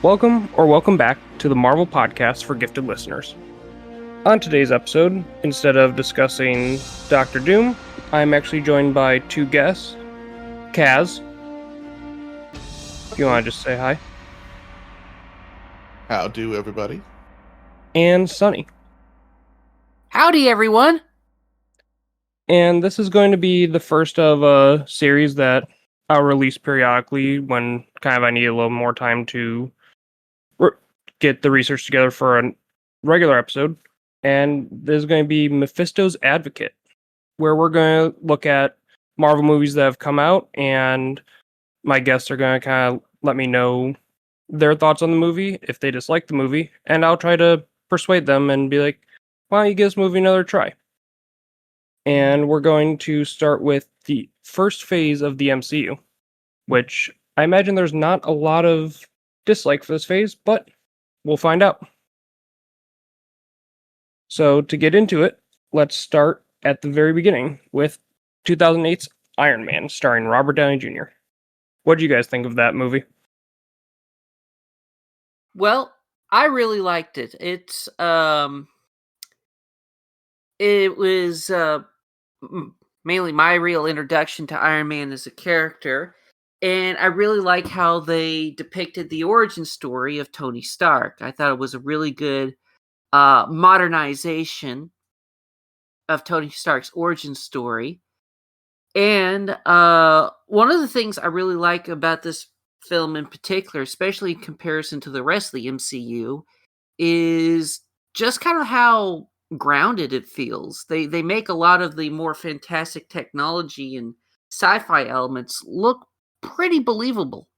Welcome back to the Marvel Podcast for gifted listeners. On today's episode, instead of discussing Doctor Doom, I'm actually joined by two guests. Kaz, if you want to just say hi. How do, everybody? And Sunny. Howdy, everyone! And this is going to be the first of a series that I'll release periodically when I need a little more time to get the research together for a regular episode. And this is going to be Mephisto's Advocate, where we're going to look at Marvel movies that have come out, and my guests are going to kind of let me know their thoughts on the movie, if they dislike the movie, and I'll try to persuade them and be like, why don't you give this movie another try? And we're going to start with the first phase of the MCU, which I imagine there's not a lot of dislike for this phase, but we'll find out. So to get into it, let's start at the very beginning with 2008's Iron Man, starring Robert Downey Jr. What did you guys think of that movie? Well, I really liked it. It was mainly my real introduction to Iron Man as a character, and I really like how they depicted the origin story of Tony Stark. I thought it was a really good modernization of Tony Stark's origin story. And one of the things I really like about this film in particular, especially in comparison to the rest of the MCU, is just kind of how grounded it feels. They make a lot of the more fantastic technology and sci-fi elements look pretty believable.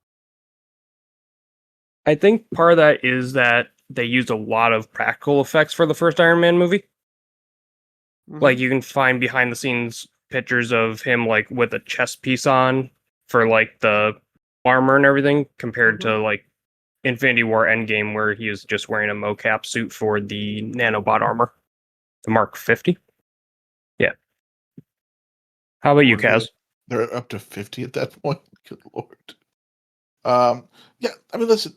I think part of that is that they used a lot of practical effects for the first Iron Man movie. Mhm. Like, you can find behind the scenes pictures of him like with a chest piece on for like the armor and everything, compared to like Infinity War Endgame, where he was just wearing a mocap suit for the nanobot armor, the Mark 50. Yeah. How about you, Kaz? They're up to 50 at that point. Good lord. Yeah, I mean, listen,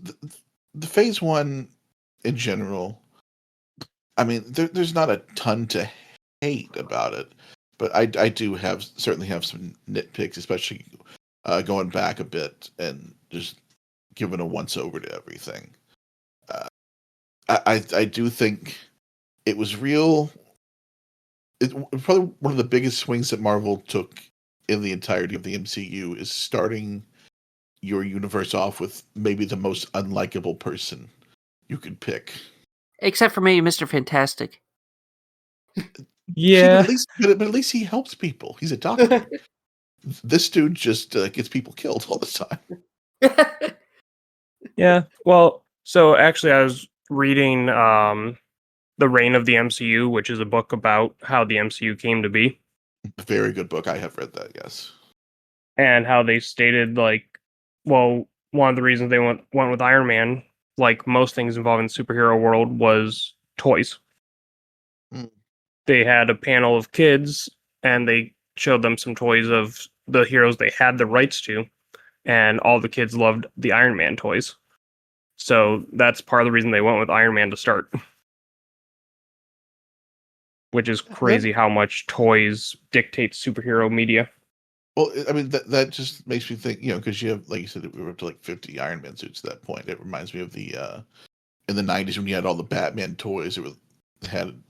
the phase one in general, I mean, there's not a ton to hate about it, but I do certainly have some nitpicks, especially going back a bit and just giving a once over to everything. I do think it was real. It probably one of the biggest swings that Marvel took in the entirety of the MCU is starting your universe off with maybe the most unlikable person you could pick. Except for maybe Mr. Fantastic. Yeah. But at least he helps people. He's a doctor. This dude just gets people killed all the time. Yeah. Well, so actually I was reading The Reign of the MCU, which is a book about how the MCU came to be. Very good book. I have read that, yes. And how they stated, like, well, one of the reasons they went with Iron Man, like most things involving the superhero world, was toys. Mm. They had a panel of kids, and they showed them some toys of the heroes they had the rights to, and all the kids loved the Iron Man toys. So that's part of the reason they went with Iron Man to start. Which is crazy how much toys dictate superhero media. Well, I mean, that just makes me think, because you have, like you said, we were up to like 50 Iron Man suits at that point. It reminds me of the in the 90s when you had all the Batman toys. It had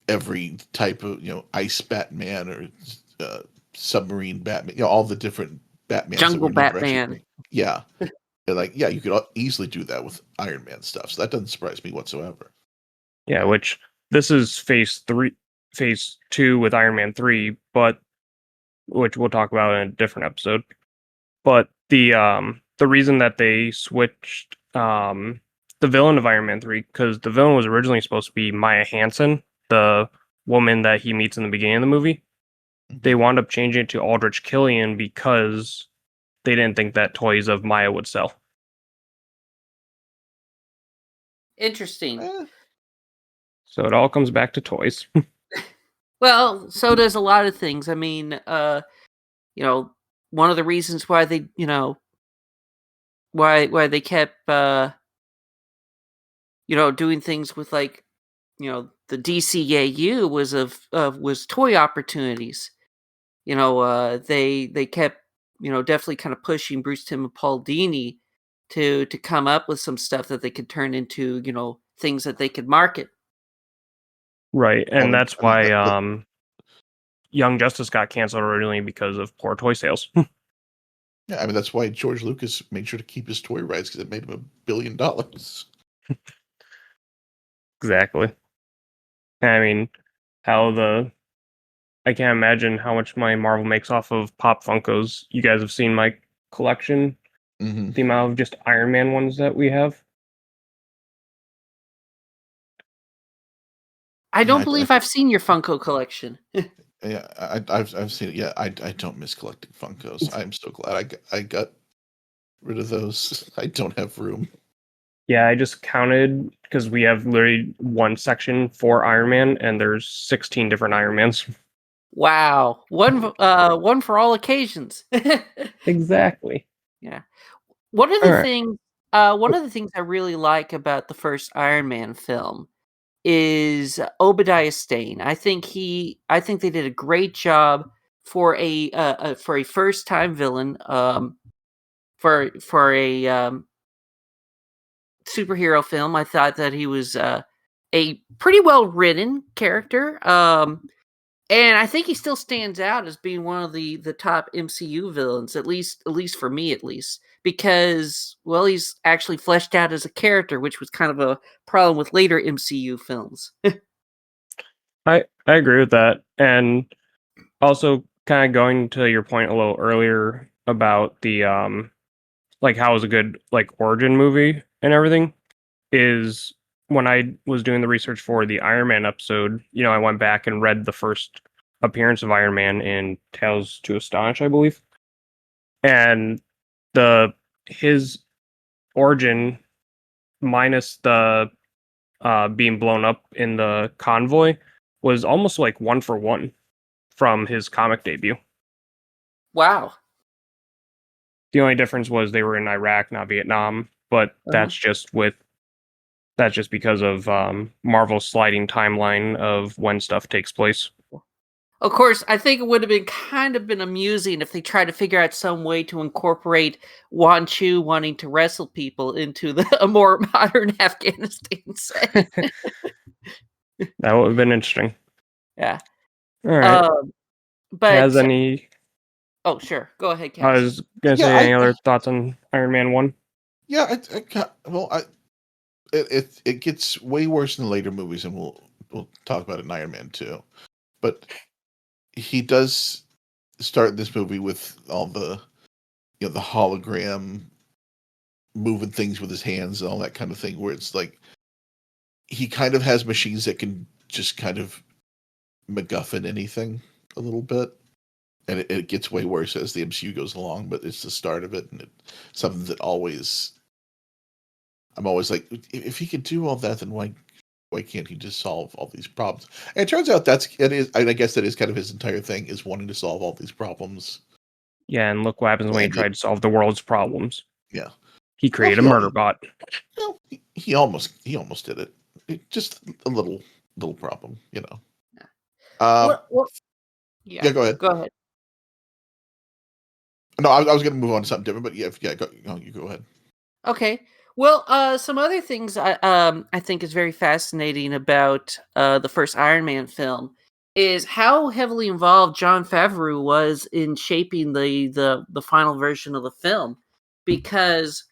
every type of, ice Batman or submarine Batman, all the different Batmans. Jungle Batman. Yeah. You could easily do that with Iron Man stuff. So that doesn't surprise me whatsoever. Yeah, which this is phase 2 with Iron Man 3, but which we'll talk about in a different episode. But the reason that they switched the villain of Iron Man 3, because the villain was originally supposed to be Maya Hansen, the woman that he meets in the beginning of the movie. They wound up changing it to Aldrich Killian because they didn't think that toys of Maya would sell. Interesting. So it all comes back to toys. Well, so does a lot of things. I mean, one of the reasons why they, why they kept doing things with like the DCAU was toy opportunities. They kept definitely kind of pushing Bruce Timm and Paul Dini to come up with some stuff that they could turn into things that they could market. Right, and that's I mean, why Young Justice got canceled originally because of poor toy sales. yeah, I mean that's why George Lucas made sure to keep his toy rights because it made him $1 billion. Exactly. I mean, I can't imagine how much money Marvel makes off of Pop Funkos. You guys have seen my collection, Mm-hmm. the amount of just Iron Man ones that we have. I Yeah, don't believe I've seen your Funko collection. yeah, I've seen it. Yeah, I don't miss collecting Funkos. I'm so glad I got rid of those. I don't have room. Yeah, I just counted because we have literally one section for Iron Man, and there's 16 different Iron Mans. Wow, one for all occasions. Exactly. Yeah. One of All the right. things I really like about the first Iron Man film is Obadiah Stane. I think they did a great job for a first time villain, for a superhero film. I thought that he was a pretty well written character. And I think he still stands out as being one of the top MCU villains, at least for me, at least, because well, he's actually fleshed out as a character, which was kind of a problem with later MCU films. I agree with that. And also kind of going to your point a little earlier about the like how it was a good like origin movie and everything is when I was doing the research for the Iron Man episode, I went back and read the first appearance of Iron Man in Tales to Astonish, I believe. And the his origin minus the being blown up in the convoy was almost like one for one from his comic debut. Wow. The only difference was they were in Iraq, not Vietnam, but that's just because of Marvel's sliding timeline of when stuff takes place. Of course, I think it would have been amusing if they tried to figure out some way to incorporate Wan Chu wanting to wrestle people into a more modern Afghanistan setting. That would have been interesting. Yeah. All right. But Has any? oh, sure. Go ahead, I Cass. was gonna Yeah, say any other thoughts on Iron Man 1? Yeah, it gets way worse in the later movies, and we'll talk about it in Iron Man 2. But he does start this movie with all the the hologram moving things with his hands and all that kind of thing, where it's like he kind of has machines that can just kind of MacGuffin anything a little bit. And it gets way worse as the MCU goes along, but it's the start of it, and something that I'm always like, if he could do all that, then why can't he just solve all these problems? And it turns out I guess that is kind of his entire thing, is wanting to solve all these problems. Yeah, and look what happens when he tried to solve the world's problems. Yeah, he created a murder bot. Well, he almost did it. Just a little problem, What? Yeah, go ahead. Go ahead. No, I was going to move on to something different, but you go ahead. Okay. Well, some other things I think is very fascinating about the first Iron Man film is how heavily involved Jon Favreau was in shaping the final version of the film, because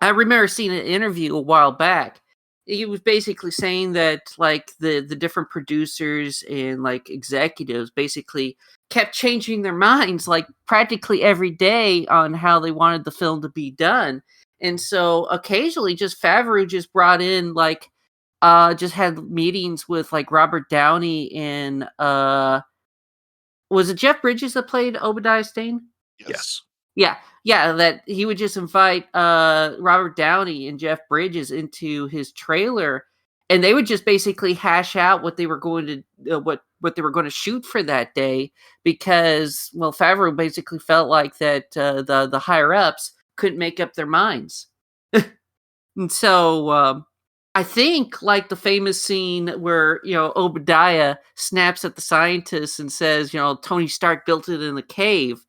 I remember seeing an interview a while back. He was basically saying that like the different producers and like executives basically kept changing their minds like practically every day on how they wanted the film to be done. And so occasionally just Favreau just brought in like just had meetings with like Robert Downey and was it Jeff Bridges that played Obadiah Stane? Yes. Yeah, that he would just invite Robert Downey and Jeff Bridges into his trailer, and they would just basically hash out what they were going to what they were going to shoot for that day, because well, Favreau basically felt like that the higher ups couldn't make up their minds, and so I think like the famous scene where, Obadiah snaps at the scientists and says, Tony Stark built it in the cave.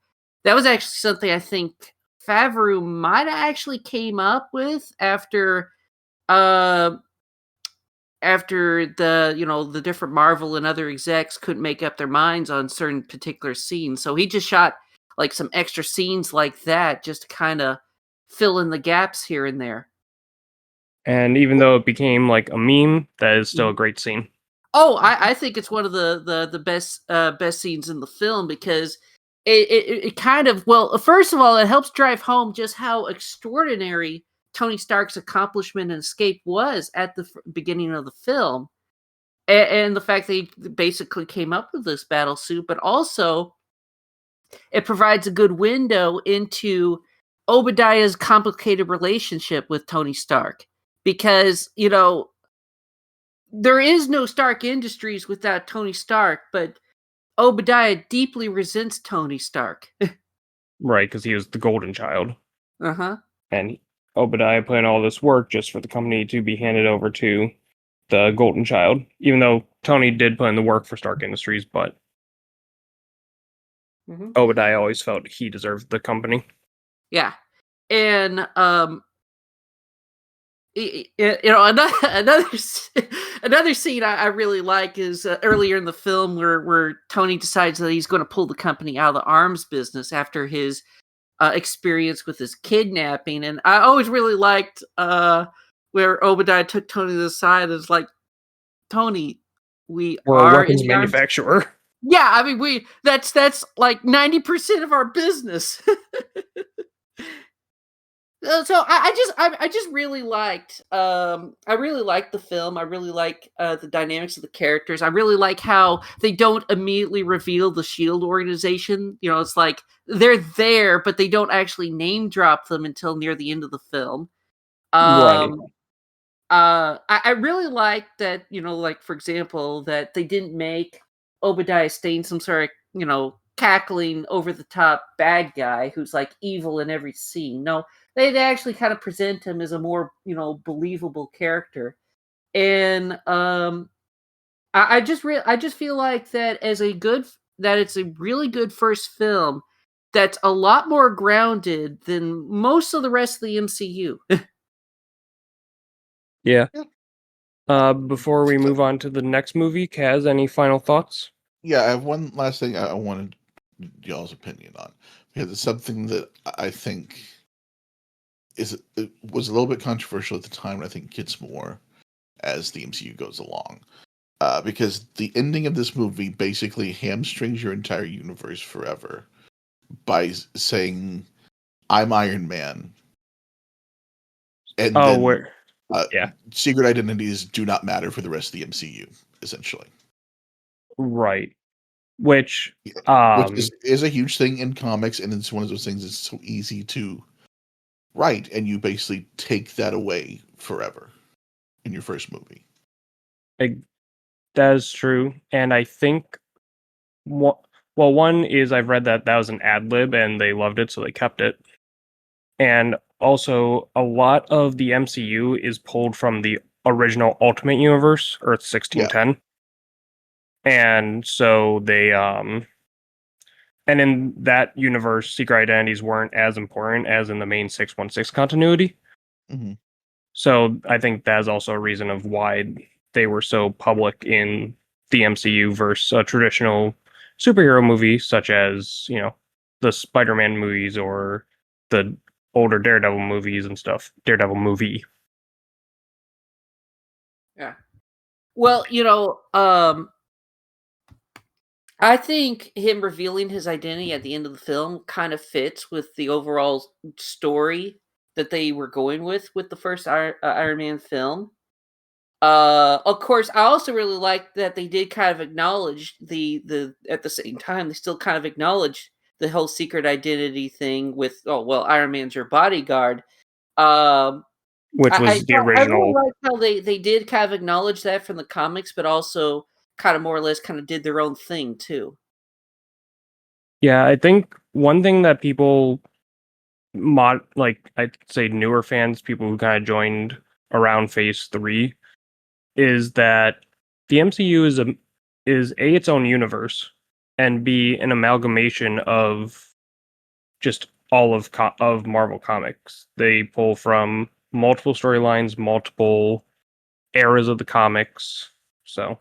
That was actually something I think Favreau might have actually came up with uh after the different Marvel and other execs couldn't make up their minds on certain particular scenes. So he just shot like some extra scenes like that just to kind of fill in the gaps here and there. And even though it became like a meme, that is still a great scene. Oh, I think it's one of the best scenes in the film because it kind of, well, first of all, it helps drive home just how extraordinary Tony Stark's accomplishment and escape was at the beginning of the film, and the fact that he basically came up with this battle suit, but also it provides a good window into Obadiah's complicated relationship with Tony Stark because there is no Stark Industries without Tony Stark, but Obadiah deeply resents Tony Stark. Right, because he was the golden child. Uh-huh. And Obadiah put in all this work just for the company to be handed over to the golden child. Even though Tony did put in the work for Stark Industries, but Obadiah always felt he deserved the company. Yeah. And another scene I really like is earlier in the film where Tony decides that he's going to pull the company out of the arms business after his experience with his kidnapping, and I always really liked where Obadiah took Tony to the side and was like, Tony, we're a in weapons the arms. manufacturer. Yeah, I mean that's like 90% of our business. So I just really liked the film. I really like the dynamics of the characters. I really like how they don't immediately reveal the Shield organization. It's like they're there, but they don't actually name drop them until near the end of the film. Right. I really like that, like for example, that they didn't make Obadiah Stane some sort of, cackling over the top bad guy who's like evil in every scene. No, they actually kind of present him as a more, believable character. And I just feel like that it's a really good first film that's a lot more grounded than most of the rest of the MCU. Yeah. Yeah. Before we move on to the next movie, Kaz, any final thoughts? Yeah, I have one last thing I wanted y'all's opinion on, because it's something that I think it was a little bit controversial at the time, and I think gets more as the MCU goes along. Because the ending of this movie basically hamstrings your entire universe forever by saying, "I'm Iron Man," and then yeah, secret identities do not matter for the rest of the MCU, essentially. right. Which is a huge thing in comics, and it's one of those things that's so easy to write, and you basically take that away forever in your first movie. that is true, and I think one is I've read that was an ad lib and they loved it, so they kept it. And also, a lot of the MCU is pulled from the original Ultimate Universe, Earth 1610. And so they and in that universe, secret identities weren't as important as in the main 616 continuity. Mm-hmm. So I think that's also a reason of why they were so public in the MCU versus a traditional superhero movie, such as, the Spider-Man movies or the older Daredevil movies and stuff. Daredevil movie. Yeah. Well, I think him revealing his identity at the end of the film kind of fits with the overall story that they were going with the first Iron Man film. Of course, I also really like that they did kind of acknowledge the at the same time they still kind of acknowledge the whole secret identity thing with Iron Man's your bodyguard. Which was the original. I really like how they did kind of acknowledge that from the comics, but also kind of more or less kind of did their own thing too. Yeah, I think one thing that people I'd say newer fans, people who kind of joined around Phase 3 is that the MCU is A, its own universe, and B, an amalgamation of just all of Marvel Comics. They pull from multiple storylines, multiple eras of the comics. So,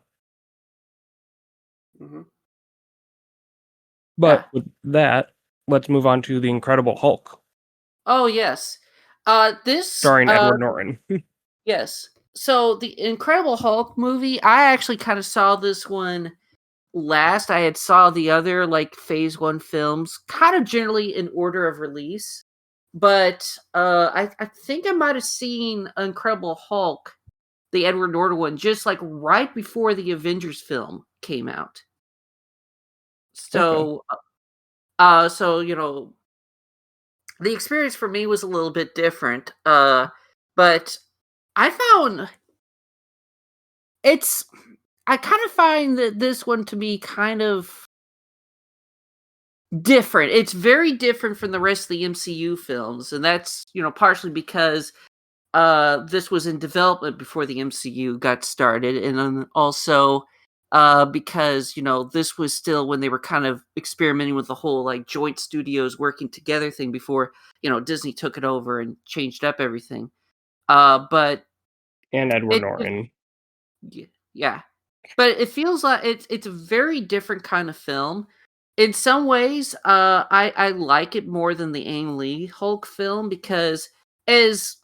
Mhm. but Yeah. with that, let's move on to the Incredible Hulk, Oh yes. This starring Edward Norton. yes. So the Incredible Hulk movie, I actually kind of saw this one last. I had saw the other like Phase 1 films kind of generally in order of release. But I think I might have seen Incredible Hulk, the Edward Norton one, just like right before the Avengers film came out. Okay. So so the experience for me was a little bit different. But I found it's I kind of find that this one to be kind of different. It's very different from the rest of the MCU films, and that's, partially because this was in development before the MCU got started, and then also because this was still when they were kind of experimenting with the whole like joint studios working together thing before Disney took it over and changed up everything. But And Edward it Norton. yeah, but it feels like it's a very different kind of film. In some ways, I like it more than the Ang Lee Hulk film because as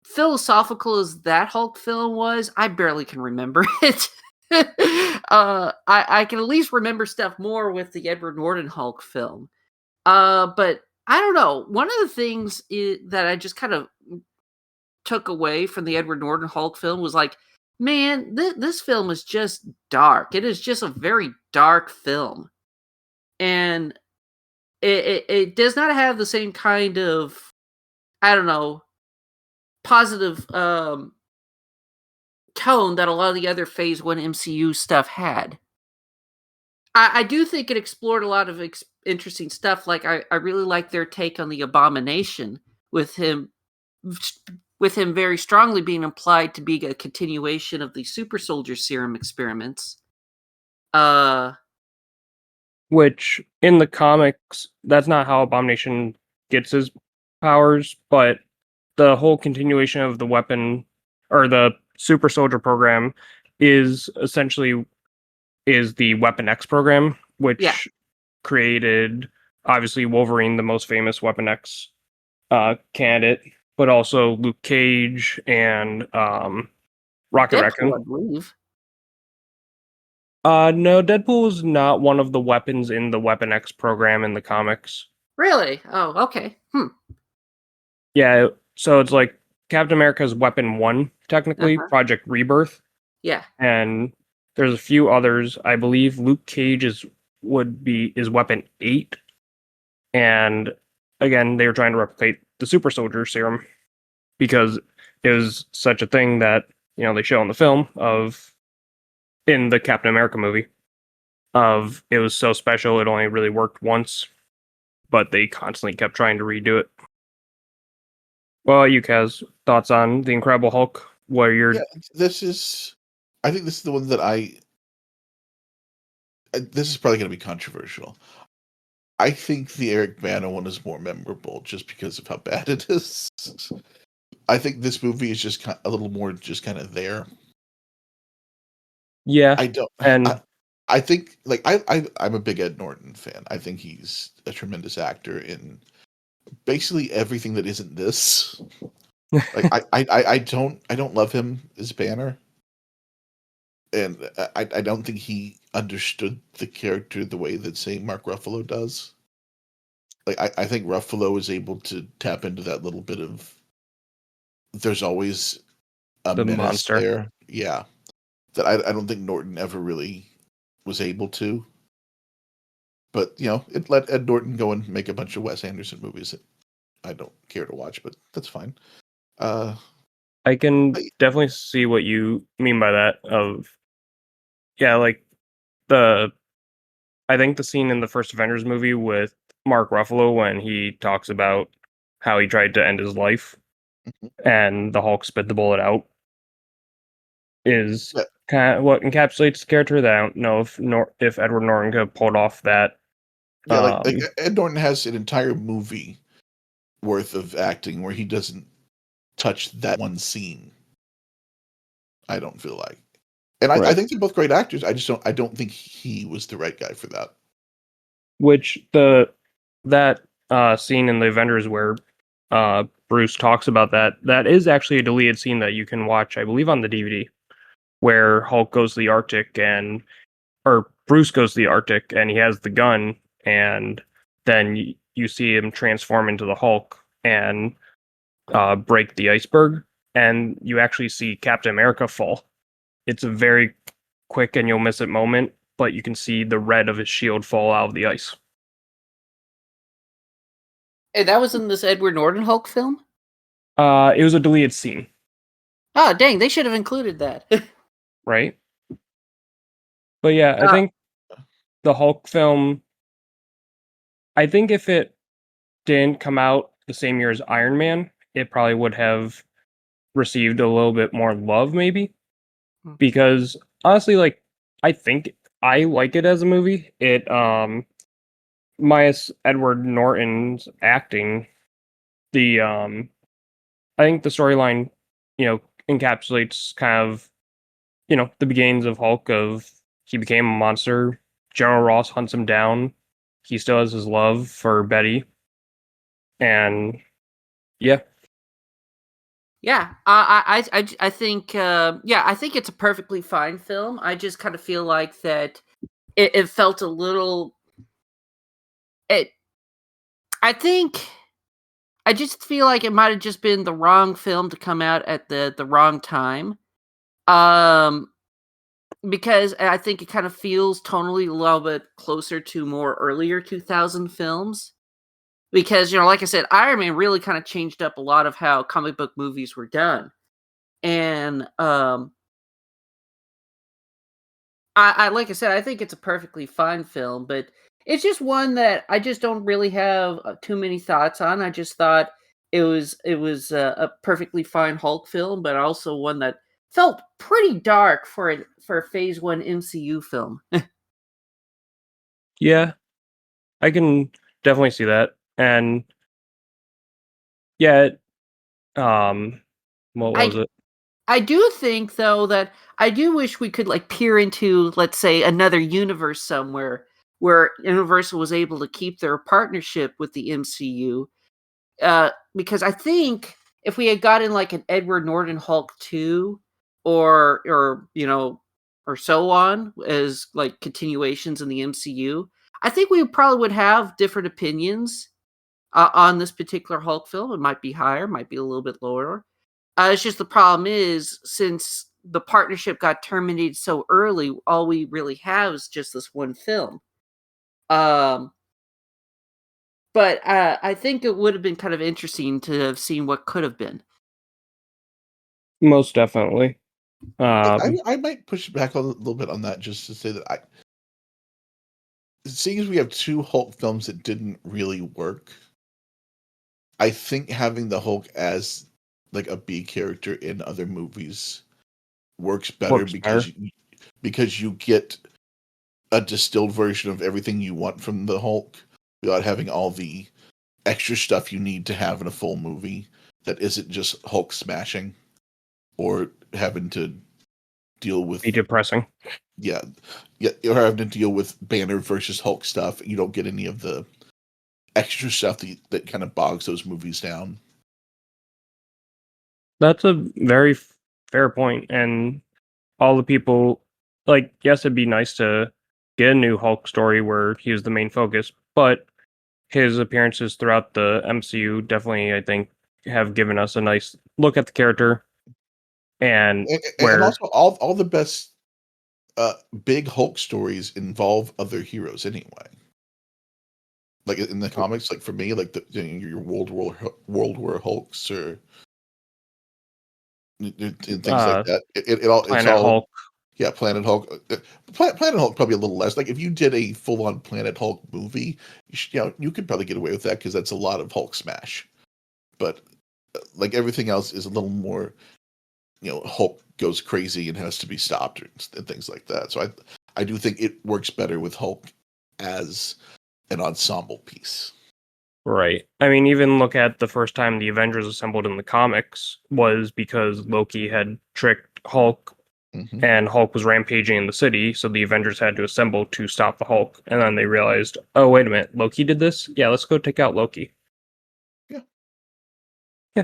philosophical as that Hulk film was, I barely can remember it. I can at least remember stuff more with the Edward Norton Hulk film. But I don't know. One of the things that I just kind of took away from the Edward Norton Hulk film was like, man, this film is just dark. It is just a very dark film, and it does not have the same kind of, I don't know, positive tone that a lot of the other Phase 1 MCU stuff had. I do think it explored a lot of interesting stuff. Like I really like their take on the Abomination with him very strongly being implied to be a continuation of the super soldier serum experiments. Uh Which in the comics, that's not how Abomination gets his powers, but the whole continuation of the weapon or the super soldier program is essentially is the Weapon X program, yeah, which created obviously Wolverine, the most famous Weapon X candidate, but also Luke Cage and Rocket Deadpool, Raccoon. I believe. No, Deadpool is not one of the weapons in the Weapon X program in the comics. Really? Oh, okay. Yeah, so it's like Captain America's Weapon 1, technically, Uh-huh. Project Rebirth, Yeah. and there's a few others. I believe Luke Cage is Weapon 8, and again, they were trying to replicate the super soldier serum because it was such a thing that, they show in the film of in the Captain America movie of it was so special it only really worked once, but they constantly kept trying to redo it. Well, you Kaz, thoughts on the Incredible Hulk? Where Yeah, you're this is. I think this is the one that this is probably going to be controversial. I think the Eric Bana one is more memorable just because of how bad it is. I think this movie is just a little more just kind of there. yeah, I don't. and I think like I'm a big Ed Norton fan. I think he's a tremendous actor in basically everything that isn't this. Like I don't love him as Banner, and I don't think he understood the character the way that say Mark Ruffalo does. Like I think Ruffalo is able to tap into that little bit of there's always a the menace monster. there. Yeah. That I don't think Norton ever really was able to. But it let Ed Norton go and make a bunch of Wes Anderson movies that I don't care to watch, but that's fine. Uh I can but definitely see what you mean by that. Of yeah, like the I think the scene in the first Avengers movie with Mark Ruffalo when he talks about how he tried to end his life and the Hulk spit the bullet out is Yeah. kind of what encapsulates the character. That I don't know if Edward Norton could have pulled off that. Yeah, like Um, Ed Norton has an entire movie worth of acting where he doesn't touch that one scene. I don't feel like, and I right. think they're both great actors. I don't think he was the right guy for that. Which that scene in the Avengers where Bruce talks about that is actually a deleted scene that you can watch, I believe, on the DVD, where Hulk goes to the Arctic or Bruce goes to the Arctic and he has the gun, and then you see him transform into the Hulk and break the iceberg, and you actually see Captain America fall. It's a very quick and you'll miss it moment, but you can see the red of his shield fall out of the ice. And that was in this Edward Norton Hulk film? It was a deleted scene, Oh, dang, they should have included that. right? But yeah, I Uh, think the Hulk film, I think if it didn't come out the same year as Iron Man, it probably would have received a little bit more love, maybe. Hmm. Because honestly, like, I think I like it as a movie. It, minus Edward Norton's acting, I think the storyline, encapsulates kind of, the beginnings of Hulk. Of he became a monster. General Ross hunts him down. He still has his love for Betty, and yeah, yeah, I think, yeah, I think it's a perfectly fine film. I just kind of feel like that it felt a little. It, I think, I just feel like it might have just been the wrong film to come out at the wrong time. Um, because I think it kind of feels tonally a little bit closer to more earlier 2000 films. Because, like I said, Iron Man really kind of changed up a lot of how comic book movies were done. And I like I said, I think it's a perfectly fine film, but it's just one that I just don't really have too many thoughts on. I just thought it was a perfectly fine Hulk film, but also one that felt pretty dark for a Phase One MCU film. yeah, I can definitely see that, and yeah, what was I it? I do think though that I do wish we could like peer into, let's say, another universe somewhere where Universal was able to keep their partnership with the MCU. Because I think if we had gotten like an Edward Norton Hulk 2 or so on as like continuations in the MCU, I think we probably would have different opinions on this particular Hulk film. It might be higher, might be a little bit lower. It's just the problem is since the partnership got terminated so early, all we really have is just this one film. Um, but I think it would have been kind of interesting to have seen what could have been. Most definitely. I might push back a little bit on that just to say that seeing as we have two Hulk films that didn't really work, I think having the Hulk as like a B character in other movies works better Works better. because you get a distilled version of everything you want from the Hulk without having all the extra stuff you need to have in a full movie that isn't just Hulk smashing or having to deal with Be depressing. yeah or having to deal with Banner versus Hulk stuff. You don't get any of the extra stuff that kind of bogs those movies down. That's a very fair point, and all the people, like, yes, it'd be nice to get a new Hulk story where he was the main focus, but his appearances throughout the MCU definitely, I think, have given us a nice look at the character, and And where also all the best big Hulk stories involve other heroes anyway. Like in the comics, like for me, like your World War Hulks or and things like that. It's Planet all Hulk. yeah. Planet Hulk, Planet Hulk probably a little less. Like if you did a full on Planet Hulk movie, you could probably get away with that because that's a lot of Hulk smash. But like everything else is a little more, Hulk goes crazy and has to be stopped and things like that. So I do think it works better with Hulk as an ensemble piece. Right. I mean, even look at the first time the Avengers assembled in the comics was because Loki had tricked Hulk Hmm. and Hulk was rampaging in the city, so the Avengers had to assemble to stop the Hulk. And then they realized, oh, wait a minute, Loki did this? Yeah, let's go take out Loki. Yeah. Yeah.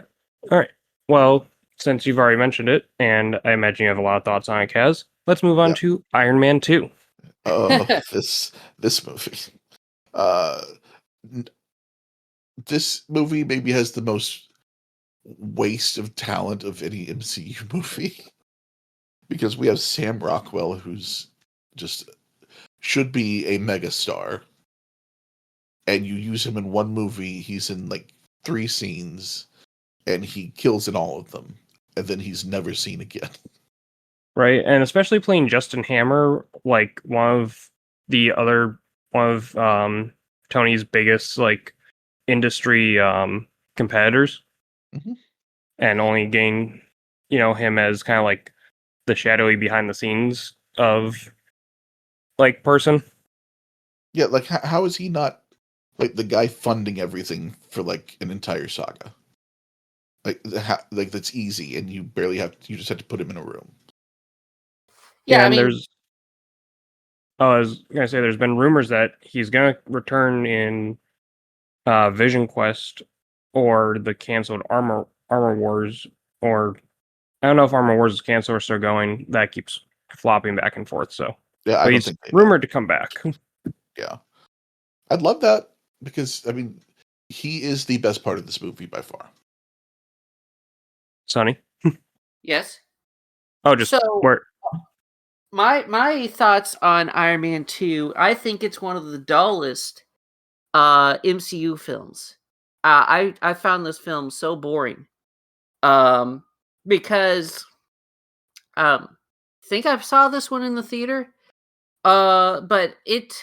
All right. Well, since you've already mentioned it, and I imagine you have a lot of thoughts on it, Kaz, let's move on Yeah. to Iron Man 2. Oh, this movie. Uh, n- this movie maybe has the most waste of talent of any MCU movie because we have Sam Rockwell, who's just should be a megastar, and you use him in one movie. He's in like 3 scenes, and he kills in all of them, and then he's never seen again. Right? And especially playing Justin Hammer, like one of Tony's biggest like industry competitors, Hmm. and only getting, him as kind of like the shadowy behind the scenes of like person. Yeah, like how is he not like the guy funding everything for like an entire saga? Like that's easy, and you just have to put him in a room. Yeah, I And mean, I was gonna say there's been rumors that he's gonna return in Vision Quest or the canceled Armor Wars, or I don't know if Armor Wars is canceled or still going. That keeps flopping back and forth. So, Yeah, I but don't he's think they know. rumored to come back. Yeah, I'd love that because I mean, he is the best part of this movie by far. Sonny. yes. Oh, just So where? my thoughts on Iron Man 2, I think it's one of the dullest MCU films. I found this film so boring. Um because think I saw this one in the theater. But it's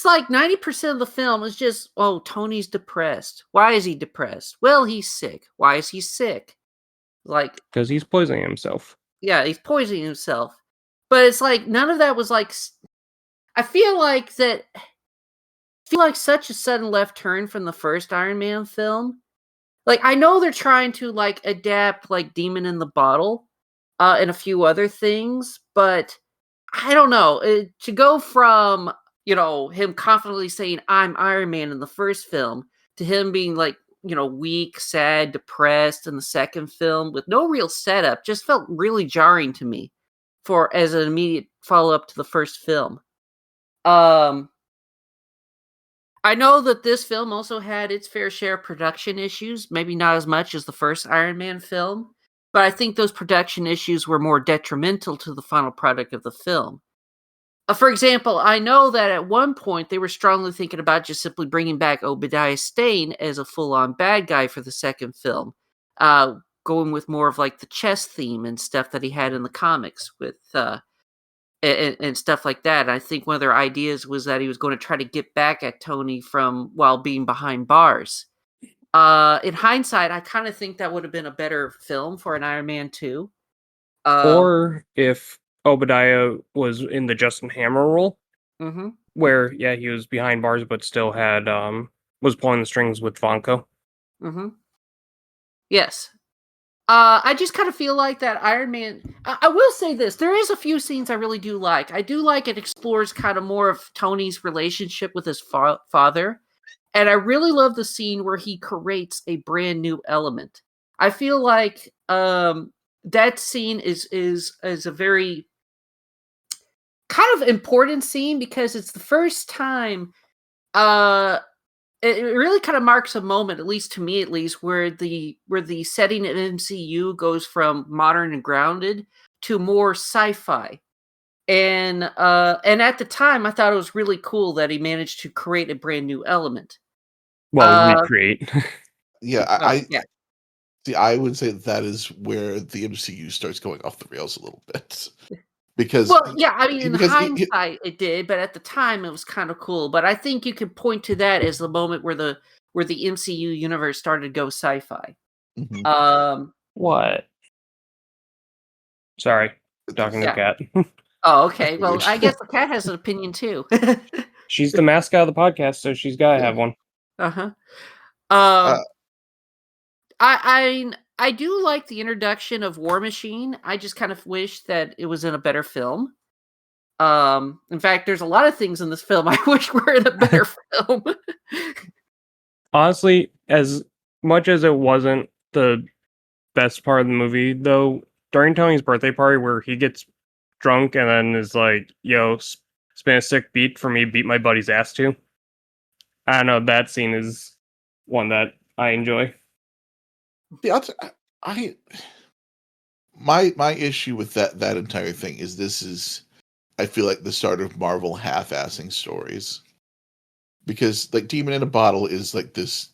like 90% of the film is just, oh, Tony's depressed. Why is he depressed? Well, he's sick. Why is he sick? Like, Because he's poisoning himself. yeah, he's poisoning himself. But it's like none of that was like I feel like such a sudden left turn from the first Iron Man film. Like I know they're trying to like adapt like Demon in the Bottle and a few other things, but I don't know. To go from, him confidently saying I'm Iron Man in the first film to him being like, weak, sad, depressed in the second film with no real setup just felt really jarring to me for as an immediate follow-up to the first film. Um I know that this film also had its fair share of production issues, maybe not as much as the first Iron Man film, but I think those production issues were more detrimental to the final product of the film. For example, I know that at one point they were strongly thinking about just simply bringing back Obadiah Stane as a full-on bad guy for the second film, going with more of like the chess theme and stuff that he had in the comics with and stuff like that. I think one of their ideas was that he was going to try to get back at Tony from while being behind bars. In hindsight, I kind of think that would have been a better film for an Iron Man 2. Or if Obadiah was in the Justin Hammer role, Mhm. where yeah, he was behind bars but still had was pulling the strings with Vonko. Mhm. Yes. I just kind of feel like that Iron Man. I will say this: there is a few scenes I really do like. I do like it explores kind of more of Tony's relationship with his father, and I really love the scene where he creates a brand new element. I feel like that scene is a very kind of important scene because it's the first time uh it really kind of marks a moment, at least to me, at least, where the setting in MCU goes from modern and grounded to more sci-fi. And at the time, I thought it was really cool that he managed to create a brand new element. Well, Uh, recreate. Yeah, oh yeah, see. I would say that is where the MCU starts going off the rails a little bit because well, yeah. I mean, in because hindsight, it did, but at the time, it was kind of cool. But I think you could point to that as the moment where the MCU universe started to go sci-fi. Mhm. What? Sorry, talking to the Yeah. cat. Oh, I okay. Well, figured. I guess the cat has an opinion too. She's the mascot of the podcast, so she's got to Yeah. have one. Uh-huh. Uh, Um, I do like the introduction of War Machine. I just kind of wish that it was in a better film. In fact, there's a lot of things in this film I wish were in a better film. Honestly, as much as it wasn't the best part of the movie, though, during Tony's birthday party where he gets drunk and then is like, yo, spin a sick beat for me, beat my buddy's ass to. I don't know, that scene is one that I enjoy. yeah, I my issue with that entire thing is this is I feel like the start of Marvel half-assing stories because like Demon in a Bottle is like this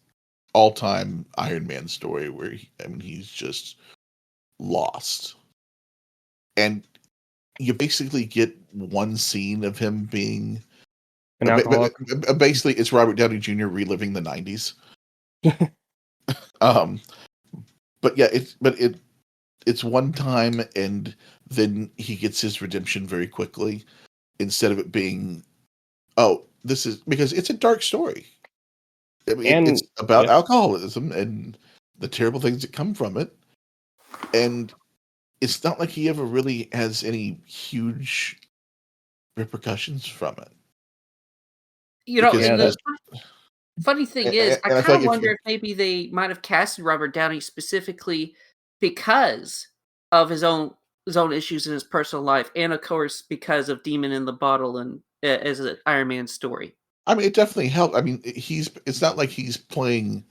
all-time Iron Man story where he's just lost, and you basically get one scene of him being An alcoholic. basically it's Robert Downey Jr. reliving the 90s. Um, but yeah, it's one time, and then he gets his redemption very quickly instead of it being, oh, this is because it's a dark story. I mean, it's And about yeah, alcoholism and the terrible things that come from it, and it's not like he ever really has any huge repercussions from it because yeah, And the that funny thing is, I and I feel kind of like if wonder if maybe they might have casted Robert Downey specifically because of his own issues in his personal life, and of course because of Demon in the Bottle and as an Iron Man story. I mean, it definitely helped. I mean, it's not like he's playing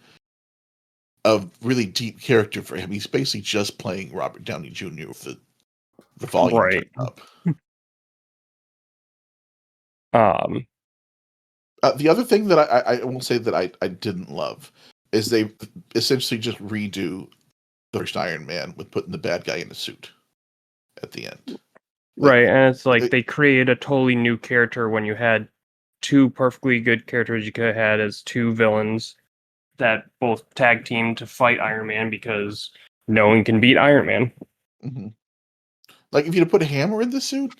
a really deep character for him. He's basically just playing Robert Downey Jr. with the volume turned right. up. Um, The other thing that I won't say that I didn't love is they essentially just redo the first Iron Man with putting the bad guy in a suit at the end. Like, right, and it's like it, they created a totally new character when you had two perfectly good characters you could have had as two villains that both tag team to fight Iron Man because no one can beat Iron Man. mhm. Like if you put a Hammer in the suit,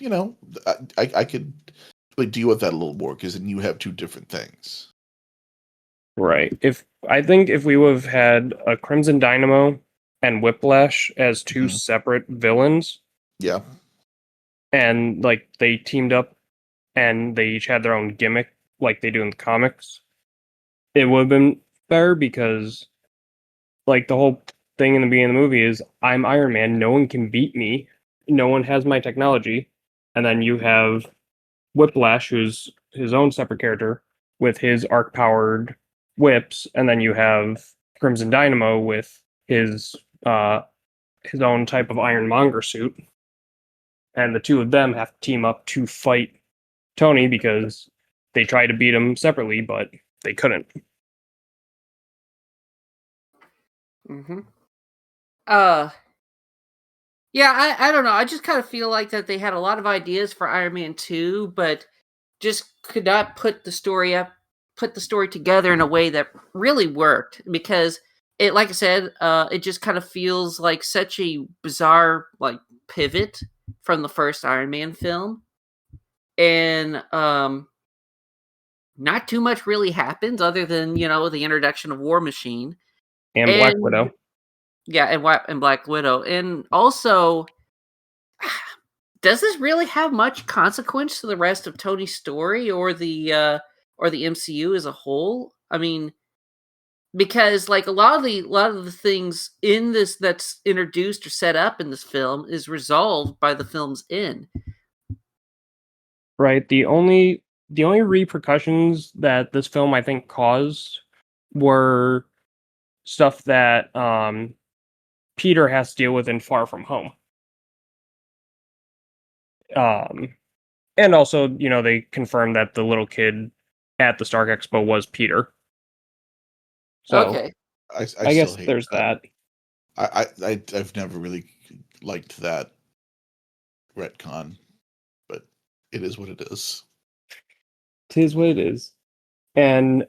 I could really deal with that a little more because then you have two different things. Right. If we would have had a Crimson Dynamo and Whiplash as two Mhm. separate villains, Yeah. and like they teamed up and they each had their own gimmick like they do in the comics, it would have been better because like the whole thing in the beginning of the movie is I'm Iron Man, no one can beat me, no one has my technology, and then you have Whiplash, who's his own separate character with his arc powered whips, and then you have Crimson Dynamo with uh his own type of Ironmonger suit, and the two of them have to team up to fight Tony because they tried to beat him separately, but they couldn't. Mm-hmm. Uh, yeah, I don't know. I just kind of feel like that they had a lot of ideas for Iron Man 2, but just could not put the story together in a way that really worked because it, like I said, it just kind of feels like such a bizarre like pivot from the first Iron Man film, and not too much really happens other than the introduction of War Machine And Black and Widow. yeah, and Black Widow, and also does this really have much consequence to the rest of Tony's story or the MCU as a whole? I mean, because like a lot of the things in this that's introduced or set up in this film is resolved by the film's end. Right. The only repercussions that this film I think caused were stuff that Peter has to deal with in Far From Home. Um and also, they confirmed that the little kid at the Stark Expo was Peter. So Okay. I I still guess hate there's that. that. I've never really liked that retcon, but it is what it is. Tis what it is. And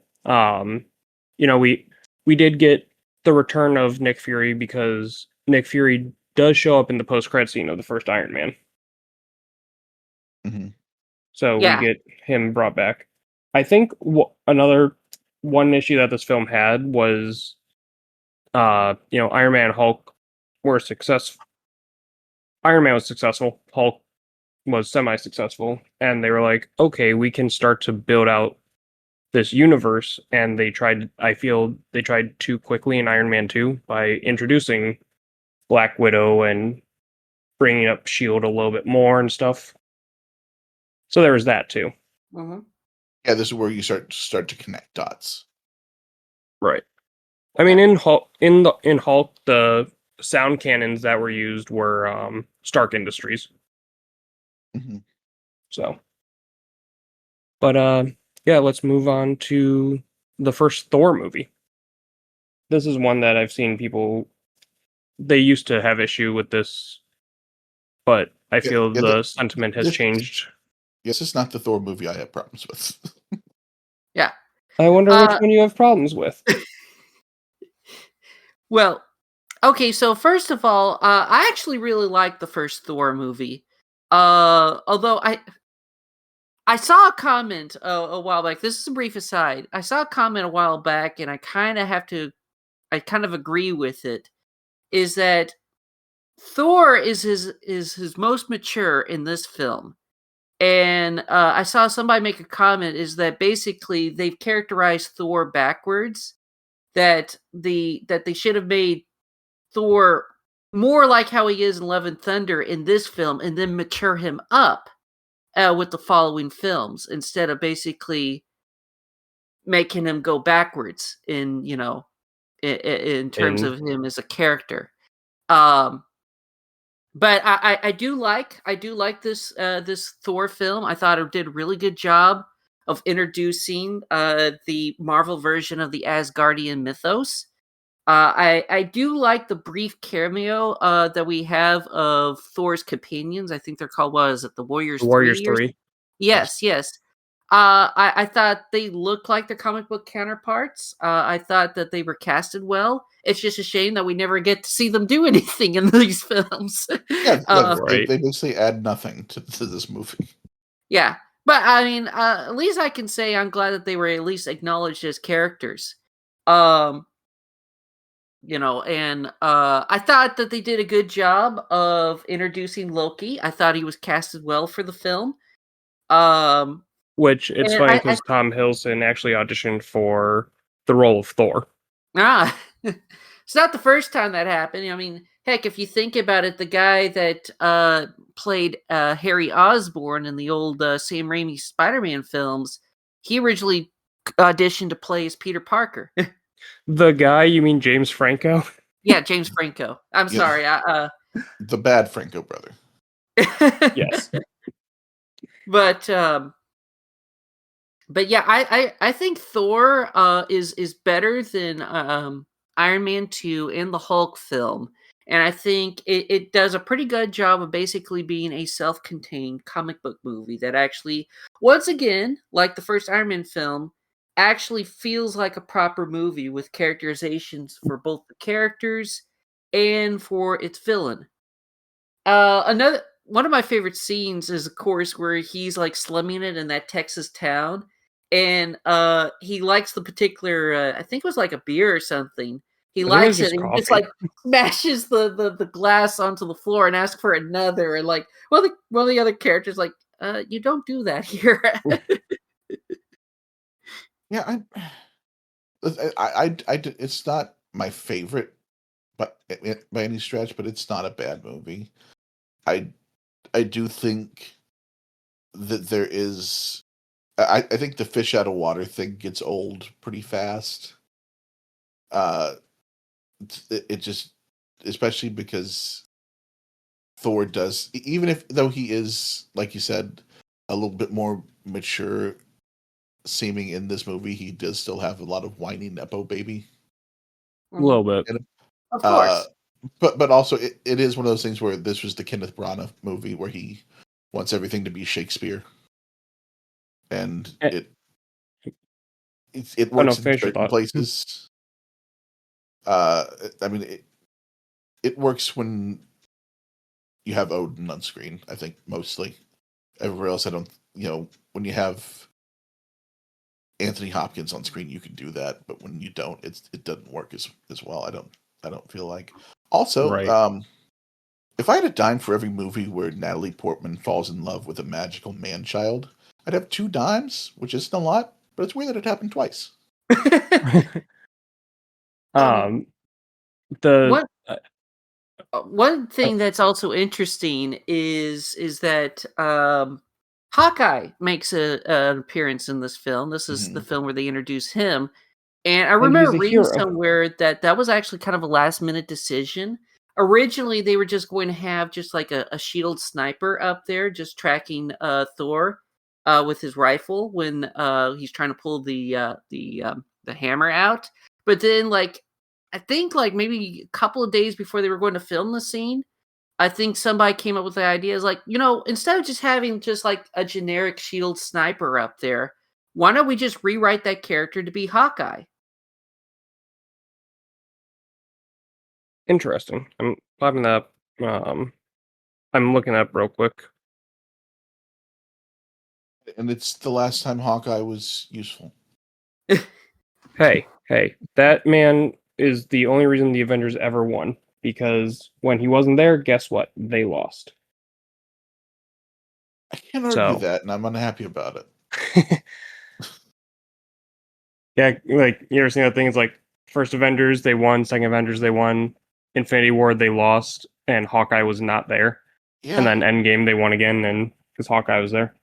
we did get the return of Nick Fury, because Nick Fury does show up in the post-credit scene of the first Iron Man. Mm-hmm. So Yeah. we get him brought back. I think another one issue that this film had was, Iron Man and Hulk were successful. Iron Man was successful. Hulk was semi-successful, and they were like, okay, we can start to build out this universe. And I feel they tried too quickly in Iron Man 2 by introducing Black Widow and bringing up Shield a little bit more and stuff. So there was that too. Mm-hmm. Yeah, this is where you start to connect dots. Right. I mean, in Hulk, in Hulk, the sound cannons that were used were Stark Industries. Mm-hmm. So, but yeah, let's move on to the first Thor movie. This is one that I've seen people, they used to have issue with this, but I feel the sentiment has changed. Yes, it's not the Thor movie I have problems with. Yeah. I wonder which one you have problems with. Well, okay, so first of all, I actually really like the first Thor movie. Although I saw a comment a while back. This is a brief aside. I saw a comment a while back, and I kind of agree with it. Is that Thor is his most mature in this film, and I saw somebody make a comment. Is that basically they've characterized Thor backwards? That they should have made Thor more like how he is in Love and Thunder in this film, and then mature him up with the following films instead of basically making him go backwards in terms of him as a character. Um, but I do like this Thor film. I thought it did a really good job of introducing the Marvel version of the Asgardian mythos. I do like the brief cameo that we have of Thor's companions. I think they're called, what is it, the Warriors Warriors 3? 3. Yes. I thought they looked like their comic book counterparts. I thought that they were casted well. It's just a shame that we never get to see them do anything in these films. Yeah, Right. they basically add nothing to this movie. Yeah, but I mean, at least I can say I'm glad that they were at least acknowledged as characters. Um, and I thought that they did a good job of introducing Loki. I thought he was casted well for the film. Which it's And funny because Tom Hiddleston actually auditioned for the role of Thor. It's not the first time that happened. I mean, heck, if you think about it, the guy that played Harry Osborn in the old Sam Raimi Spider-Man films, he originally auditioned to play as Peter Parker. The guy, you mean James Franco? Yeah, James Franco. I'm Yeah. sorry. The bad Franco brother. Yes. But yeah, I think Thor is better than Iron Man 2 and the Hulk film. And I think it does a pretty good job of basically being a self-contained comic book movie that actually, once again, like the first Iron Man film, actually feels like a proper movie with characterizations for both the characters and for its villain. Another one of my favorite scenes is, of course, where he's like slumming it in that Texas town, and he likes the particular, I think it was like a beer or something. He I think it was likes it, just and he just coffee. like smashes the glass onto the floor and asks for another. And like, one of the other characters like, you don't do that here. Yeah, it's not my favorite, but by any stretch, but it's not a bad movie. I do think that there is. I think the fish out of water thing gets old pretty fast. It just, especially because Thor does, even if though he is, like you said, a little bit more mature seeming in this movie, he does still have a lot of whiny nepo baby. A little bit. Of course. But also it is one of those things where this was the Kenneth Branagh movie where he wants everything to be Shakespeare, and Eh, it works in finish your certain thought. places. I mean, it works when you have Odin on screen. I think mostly. Everywhere else, I don't. When you have Anthony Hopkins on screen, you can do that, but when you don't, it doesn't work as well. I don't feel like. Also, Right. if I had a dime for every movie where Natalie Portman falls in love with a magical man-child, I'd have 2 dimes, which isn't a lot, but it's weird that it happened twice. um, um, the what one thing that's also interesting is that Hawkeye makes an appearance in this film. This is the Mhm. film where they introduce him, and I and remember he's a reading hero. somewhere that that was actually kind of a last minute decision. Originally, they were just going to have just like a shield sniper up there, just tracking Thor with his rifle when he's trying to pull the hammer out. But then, like I think, like maybe a couple of days before they were going to film the scene, I think somebody came up with the idea is like, instead of just having just like a generic shield sniper up there, why don't we just rewrite that character to be Hawkeye? Interesting. I'm popping that up. I'm looking up real quick. And it's the last time Hawkeye was useful. Hey, that man is the only reason the Avengers ever won. Because when he wasn't there, guess what? They lost. I can't argue So, that, and I'm unhappy about it. yeah, like you ever seen that thing? It's like first Avengers they won, second Avengers they won, Infinity War they lost, and Hawkeye was not there. And Yeah, then Endgame they won again, and because Hawkeye was there.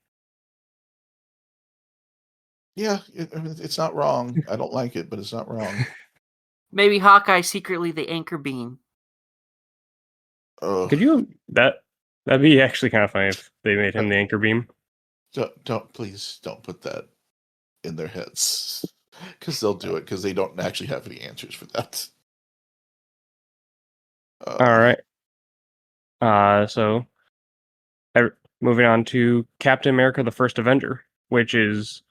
yeah. I mean, it's not wrong. I don't like it, but it's not wrong. Maybe Hawkeye secretly the anchor beam. Oh, Could you that'd be actually kind of funny if they made him the anchor beam. please don't put that in their heads, because they'll do it because they don't actually have any answers for that. All right. So moving on to Captain America: The First Avenger, which is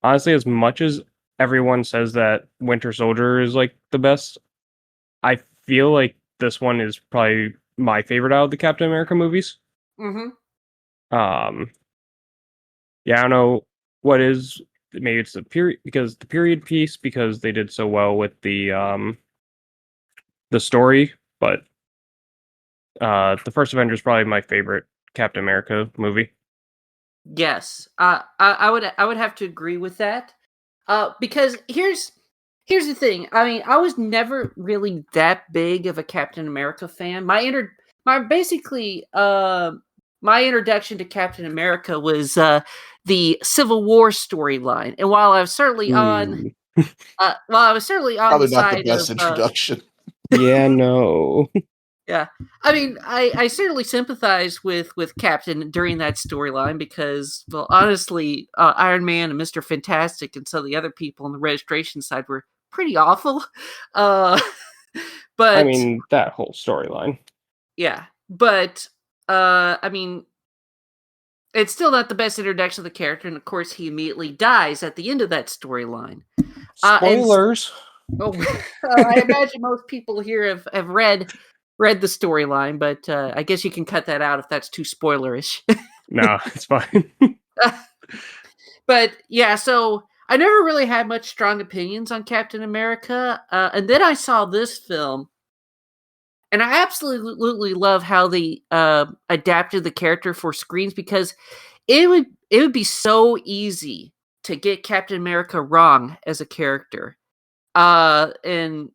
honestly, as much as everyone says that Winter Soldier is like the best, I feel like this one is probably my favorite out of the Captain America movies. Mm-hmm. Um, yeah, I don't know what is maybe it's the period piece because they did so well with the story, but the first Avenger is probably my favorite Captain America movie. Yes, I would have to agree with that. Because here's the thing. I mean, I was never really that big of a Captain America fan. My basically my introduction to Captain America was the Civil War storyline, and Ooh, while I was certainly on the Probably not the side best of introduction. yeah, no, yeah. I mean, I certainly sympathize with Captain during that storyline because, well, honestly, Iron Man and Mister Fantastic and some of the other people on the registration side were pretty awful. Uh, I but mean that whole storyline. yeah, but I mean, it's still not the best introduction of the character, and of course, he immediately dies at the end of that storyline. And Spoilers. Oh, I imagine most people here have read the storyline, but I guess you can cut that out if that's too spoilerish. No, it's fine. But yeah, so I never really had much strong opinions on Captain America, and then I saw this film, and I absolutely love how they adapted the character for screens because it would be so easy to get Captain America wrong as a character, and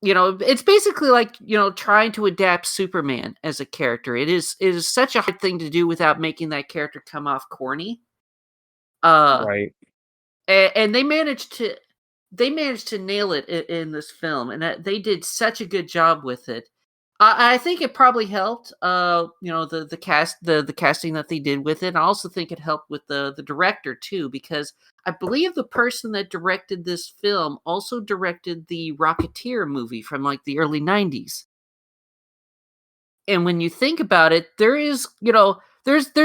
it's basically like, trying to adapt Superman as a character. It is such a hard thing to do without making that character come off corny. Uh Right. and they managed to nail it in this film, and that they did such a good job with it. I think it probably helped, the casting that they did with it. I also think it helped with the director too, because I believe the person that directed this film also directed the Rocketeer movie from like the early '90s. And when you think about it, there's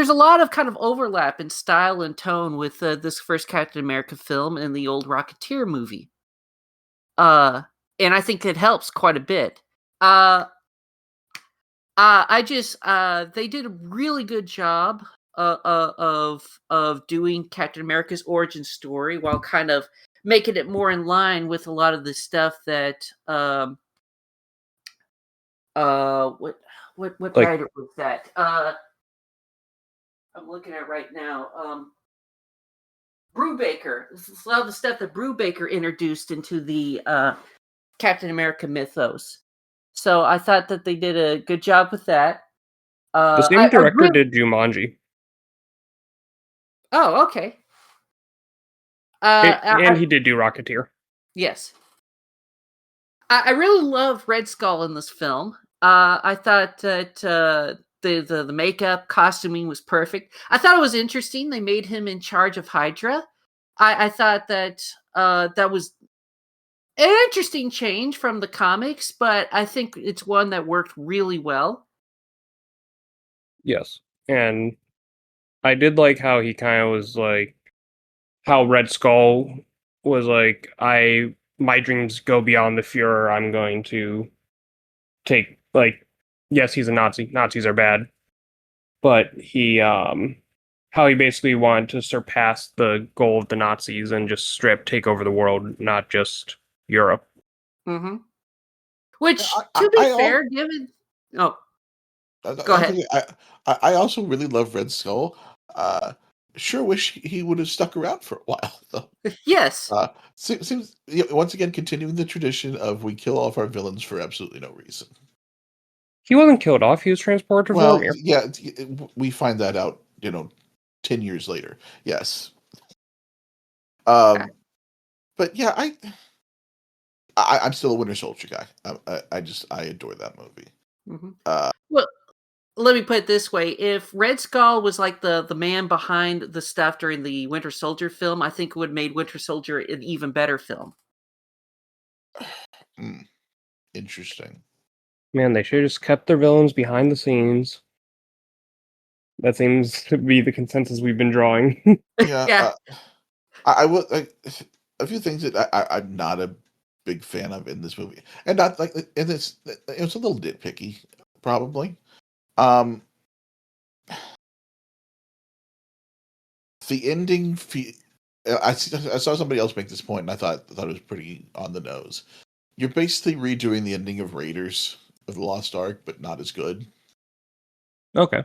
a lot of kind of overlap in style and tone with this first Captain America film and the old Rocketeer movie. Uh, and I think it helps quite a bit. They did a really good job of doing Captain America's origin story while kind of making it more in line with a lot of the stuff that what Like writer was that? I'm looking at it right now. Brubaker. This is a lot of the stuff that Brubaker introduced into the Captain America mythos. So I thought that they did a good job with that. the same I director really. did Jumanji, Oh, okay. and he did do Rocketeer. Yes. I really love Red Skull in this film. I thought that the makeup, costuming was perfect. I thought it was interesting. They made him in charge of Hydra. I thought that that was an interesting change from the comics, but I think it's one that worked really well. Yes, and I did like how he kind of was like how Red Skull was like, my dreams go beyond the Fuhrer. I'm going to take like, yes, he's a Nazi. Nazis are bad, but how he basically wanted to surpass the goal of the Nazis and just strip take over the world, not just Europe. Mm-hmm. Which, I, to be I, al- fair, given oh, I, go I, ahead. think I also really love Red Skull. Sure wish he would have stuck around for a while though. Yes. Seems once again continuing the tradition of we kill all of our villains for absolutely no reason. He wasn't killed off. He was transported to Well, Vormir. yeah, we find that out, 10 years later. Yes. But yeah, I'm still a Winter Soldier guy. I adore that movie. Mm-hmm. Uh, Well, let me put it this way: if Red Skull was like the man behind the stuff during the Winter Soldier film, I think it would have made Winter Soldier an even better film. Interesting. Man, they should have just kept their villains behind the scenes. That seems to be the consensus we've been drawing. Yeah, Yeah. I will. A few things that I'm not a big fan of in this movie, and not like, and it's a little nitpicky, probably. Um, the ending. I saw somebody else make this point, and I thought it was pretty on the nose. You're basically redoing the ending of Raiders of the Lost Ark, but not as good. Okay.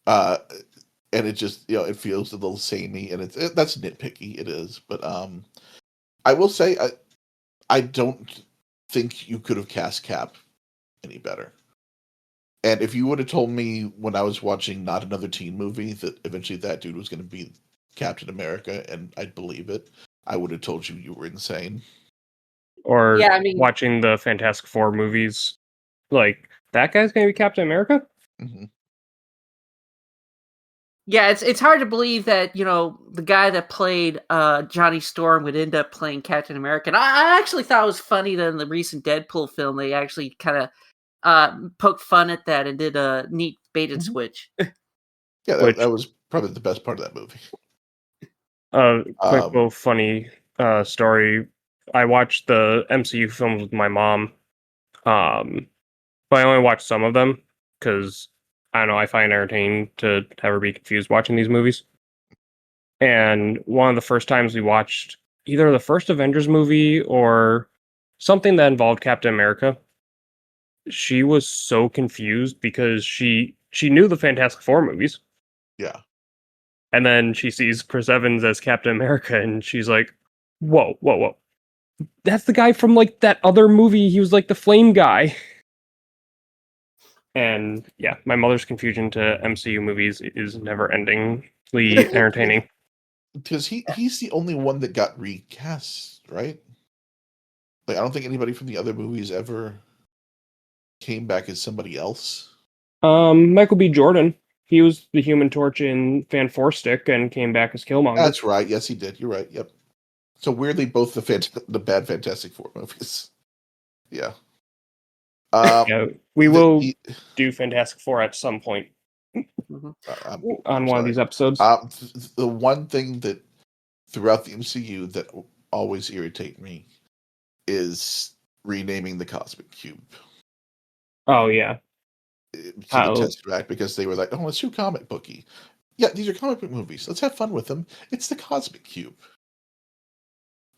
Uh, and it just, it feels a little samey, and that's nitpicky. It is, but I will say I don't think you could have cast Cap any better. And if you would have told me when I was watching Not Another Teen Movie that eventually that dude was going to be Captain America, and I'd believe it, I would have told you were insane. Or Yeah, I mean, watching the Fantastic Four movies, like, that guy's gonna be Captain America? Mm-hmm. yeah, it's hard to believe that the guy that played Johnny Storm would end up playing Captain America. And I actually thought it was funny that in the recent Deadpool film they actually kind of poked fun at that and did a neat bait and switch. Yeah, Which, that was probably the best part of that movie. quick little funny story. I watched the MCU films with my mom, but I only watched some of them because I don't know. I find it entertaining to have her be confused watching these movies. And one of the first times we watched either the first Avengers movie or something that involved Captain America, she was so confused because she knew the Fantastic Four movies. Yeah. And then she sees Chris Evans as Captain America, and she's like, "Whoa, whoa, whoa! That's the guy from like that other movie. He was like the Flame guy." And yeah, my mother's confusion to MCU movies is never-endingly entertaining. Because he's the only one that got recast, right? Like, I don't think anybody from the other movies ever came back as somebody else. Michael B. Jordan. He was the Human Torch in Fan Four Stick and came back as Killmonger. That's right. Yes, he did. You're right. Yep. So weirdly, both the bad Fantastic Four movies. Yeah. Yeah, we will do Fantastic Four at some point on one of these episodes. The one thing that throughout the MCU that always irritate me is renaming the Cosmic Cube Oh yeah. to the How Tesseract because they were like, "Oh, it's too comic booky." Yeah, these are comic book movies. Let's have fun with them. It's the Cosmic Cube.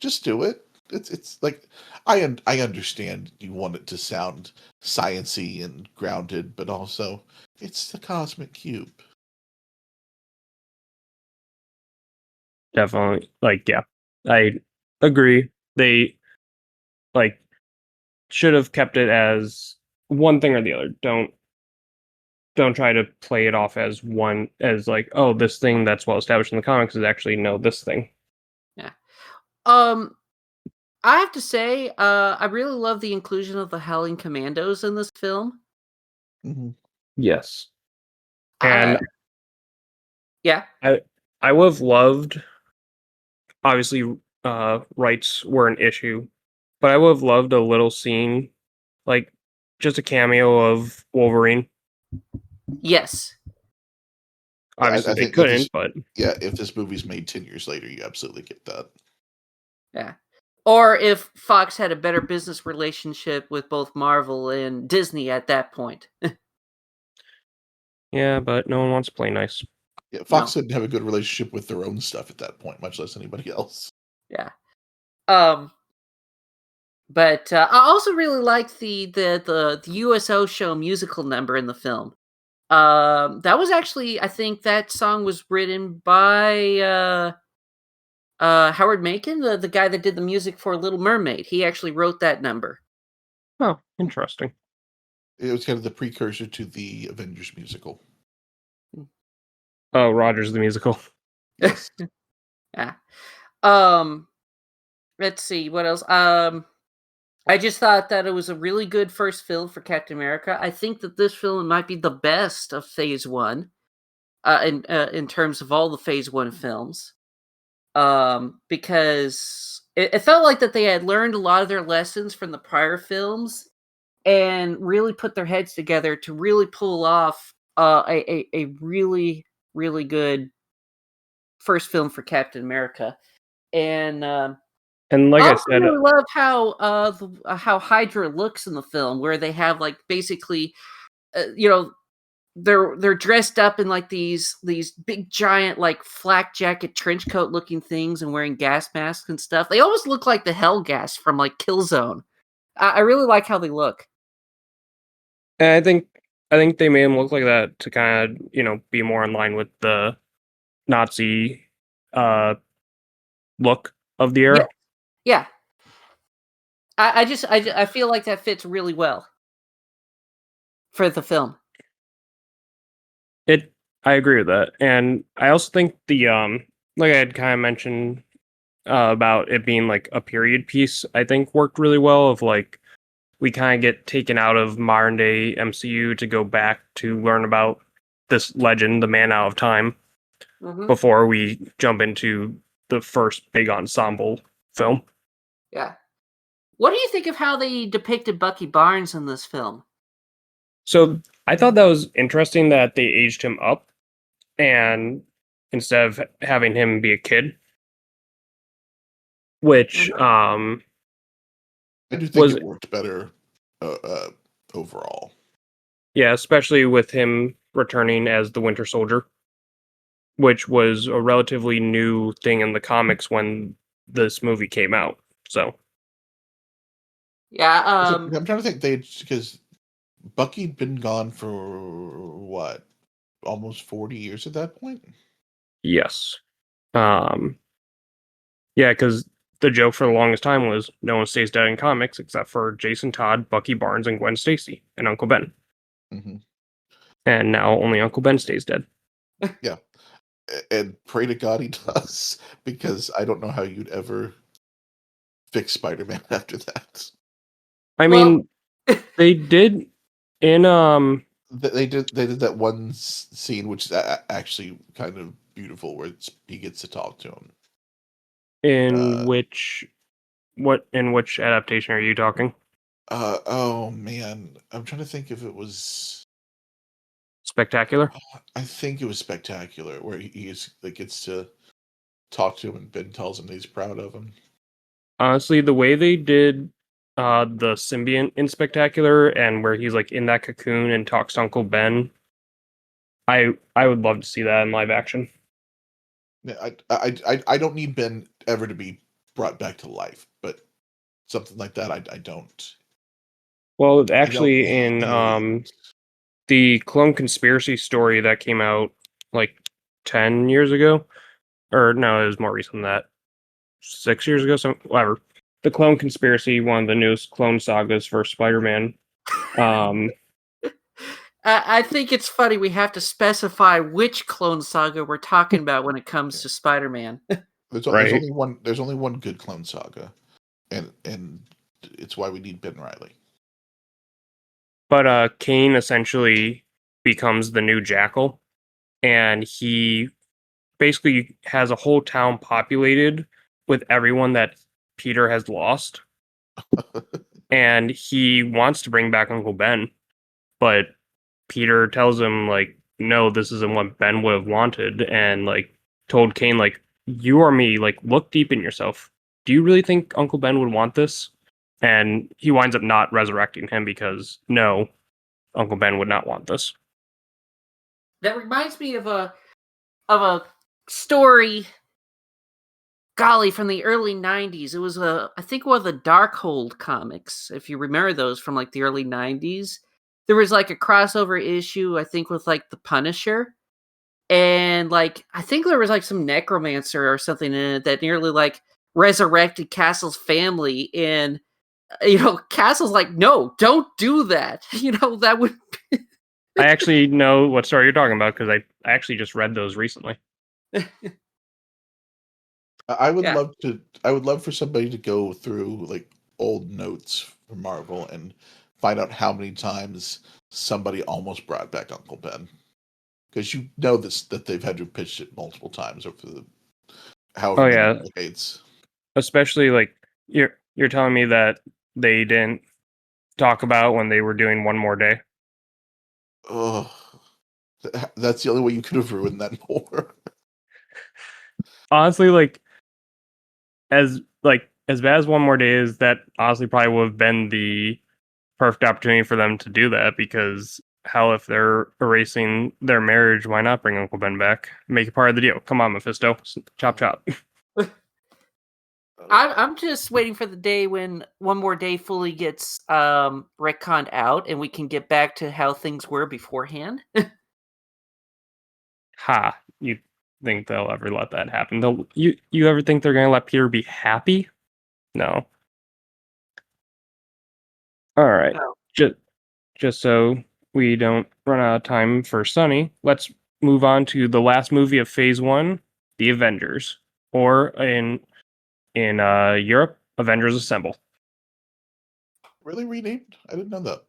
Just do it. It's like I understand you want it to sound sciency and grounded, but also it's the Cosmic Cube. definitely yeah. I agree. They like should have kept it as one thing or the other. Don't try to play it off as one as like, oh, this thing that's well established in the comics is actually no this thing. Yeah. Um, I have to say, I really love the inclusion of the Howling Commandos in this film. Mm-hmm. Yes. Uh, And yeah. I would have loved obviously rights were an issue, but I would have loved a little scene, like just a cameo of Wolverine. Yes. Obviously I they think if this couldn't, but if this movie's made 10 years later, you absolutely get that. Yeah. Or if Fox had a better business relationship with both Marvel and Disney at that point. yeah, but no one wants to play nice. Yeah, No. Fox didn't have a good relationship with their own stuff at that point, much less anybody else. Yeah. Um but I also really like the USO show musical number in the film. That was actually, I think that song was written by Howard Macon, the guy that did the music for Little Mermaid. He actually wrote that number. Oh, interesting. It was kind of the precursor to the Avengers musical. Oh, Rogers the musical. Yes. Yeah. Let's see what else. I just thought that it was a really good first film for Captain America. I think that this film might be the best of Phase One, in terms of all the Phase One films. Because it felt like that they had learned a lot of their lessons from the prior films and really put their heads together to really pull off a really really good first film for Captain America. And And like I I also said, really love how Hydra looks in the film, where they have like basically, you know, they're dressed up in like these big giant like flak jacket trench coat looking things and wearing gas masks and stuff. They almost look like the Hell Gas from like Killzone. I really like how they look. and I think they made him look like that to kind of be more in line with the Nazi uh look of the Yeah, era. yeah. I feel like that fits really well for the film. It I agree with that, and I also think the like I had kind of mentioned about it being like a period piece. I think worked really well. Of like we kind of get taken out of modern day MCU to go back to learn about this legend, the Man Out of Time, Hmm. before we jump into the first big ensemble film. Yeah. What do you think of how they depicted Bucky Barnes in this film? So I thought that was interesting that they aged him up and instead of having him be a kid, which Mhm. I do think was it worked better overall. yeah, especially with him returning as the Winter Soldier, which was a relatively new thing in the comics when this movie came out. So Yeah. I'm trying to think because Bucky'd been gone for what, almost 40 years at that point? yes, um, yeah, because the joke for the longest time was no one stays dead in comics except for Jason Todd, Bucky Barnes, and Gwen Stacy, and Uncle Ben. Hmm. And now only Uncle Ben stays dead. Yeah. And pray to God he does, because I don't know how you'd ever fix Spider-Man after that. I Well, mean, they did in They did that one scene, which is actually kind of beautiful, where he gets to talk to him. in Uh, which adaptation are you talking? oh man, I'm trying to think if it was. Spectacular? I think it was Spectacular, where like gets to talk to him, and Ben tells him that he's proud of him. Honestly, the way they did the symbiont in Spectacular, and where he's like in that cocoon and talks to Uncle Ben. I would love to see that in live action. Yeah, I don't need Ben ever to be brought back to life, but something like that, I don't. Well, I actually, don't in hate. the Clone Conspiracy story that came out like 10 years ago, or no, it was more recent than that, 6 years ago, so whatever. The Clone Conspiracy, one of the newest clone sagas for Spider-Man. I think it's funny we have to specify which Clone Saga we're talking about when it comes to Spider-Man. There's Right. only one. There's only one good Clone Saga, and it's why we need Ben Riley. But Kane essentially becomes the new Jackal, and he basically has a whole town populated with everyone that Peter has lost. And he wants to bring back Uncle Ben, but Peter tells him, like, no, this isn't what Ben would have wanted, and like told Kane, like, you or me, like, look deep in yourself. Do you really think Uncle Ben would want this? And he winds up not resurrecting him because no, Uncle Ben would not want this. That reminds me of a story, golly, from the early 90s. It was I think one of the Darkhold comics, if you remember those from like the early 90s. There was like a crossover issue, I think, with like the Punisher. And like I think there was like some necromancer or something in it that nearly like resurrected Castle's family, and Castle's like, no, don't do that. That would I actually know what story you're talking about because I actually just read those recently. I would Yeah. love to. I would love for somebody to go through like old notes from Marvel and find out how many times somebody almost brought back Uncle Ben, because you know this that they've had to pitch it multiple times over the however Oh many yeah, decades. especially like you're telling me that they didn't talk about when they were doing One More Day. Oh, that's the only way you could have ruined that more. Honestly, as as bad as One More Day is, that honestly probably would have been the perfect opportunity for them to do that, because hell, if they're erasing their marriage, why not bring Uncle Ben back? Make it part of the deal. Come on, Mephisto. Chop chop. I'm just waiting for the day when One More Day fully gets retconned out and we can get back to how things were beforehand. Ha. You think they'll ever let that happen? You ever think they're gonna let Peter be happy? No. All right. No. Just so we don't run out of time for Sunny, let's move on to the last movie of Phase 1, The Avengers, or in Europe, Avengers Assemble. Really renamed? I didn't know that.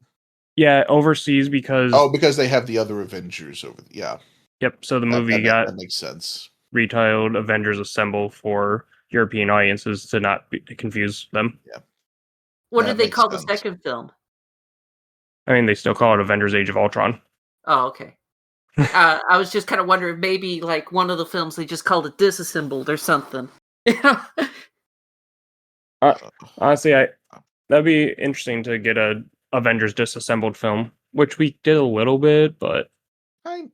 Yeah, overseas because Because they have the other Avengers over. Yeah, yep. So the that, movie that, got that makes sense. retitled Avengers Assemble for European audiences to not confuse them. Yeah. What That did they makes call the sense. second film? I mean, they still call it Avengers: Age of Ultron. Oh, okay. I was just kind of wondering, maybe like one of the films they just called it Disassembled or something. Honestly, that'd be interesting to get a Avengers disassembled film, which we did a little bit, but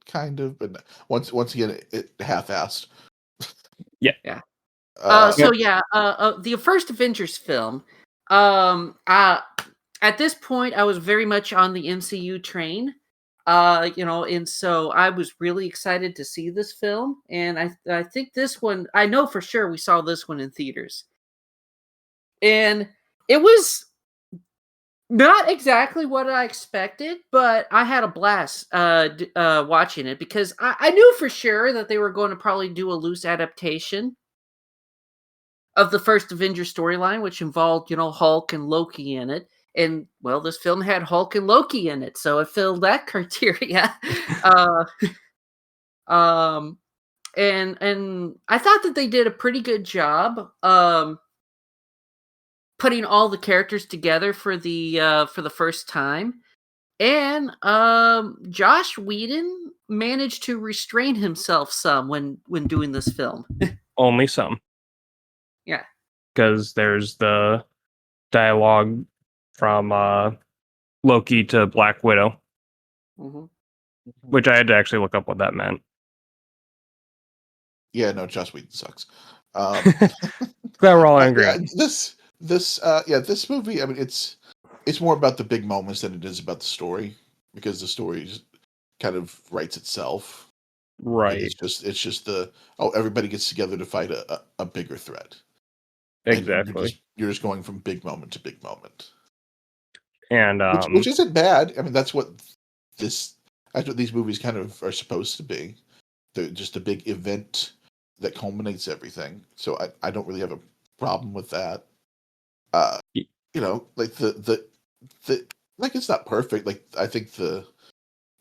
Kind of, but once again, it half-assed. yeah. So yeah, the first Avengers film. At this point, I was very much on the MCU train. And so I was really excited to see this film, and I think this one, I know for sure we saw this one in theaters, and it was not exactly what I expected, but I had a blast watching it, because I knew for sure that they were going to probably do a loose adaptation of the first Avengers storyline, which involved, Hulk and Loki in it. And well, this film had Hulk and Loki in it, so it filled that criteria. uh, um, and I thought that they did a pretty good job putting all the characters together for the first time. And Josh Whedon managed to restrain himself some when doing this film. Only some. Yeah. Because there's the dialogue from Loki to Black Widow, Mm-hmm. which I had to actually look up what that meant. Yeah, no, Joss Whedon sucks. Glad we're all in Yeah, agreement. this movie. I mean, it's more about the big moments than it is about the story, because the story kind of writes itself. Like Right. it's just the everybody gets together to fight a bigger threat, and Exactly. you're just going from big moment to big moment, And which isn't bad. I mean, this that's what these movies kind of are supposed to be. They're just a big event that culminates everything. So I don't really have a problem with that. y- Like the like, it's not perfect. Like, I think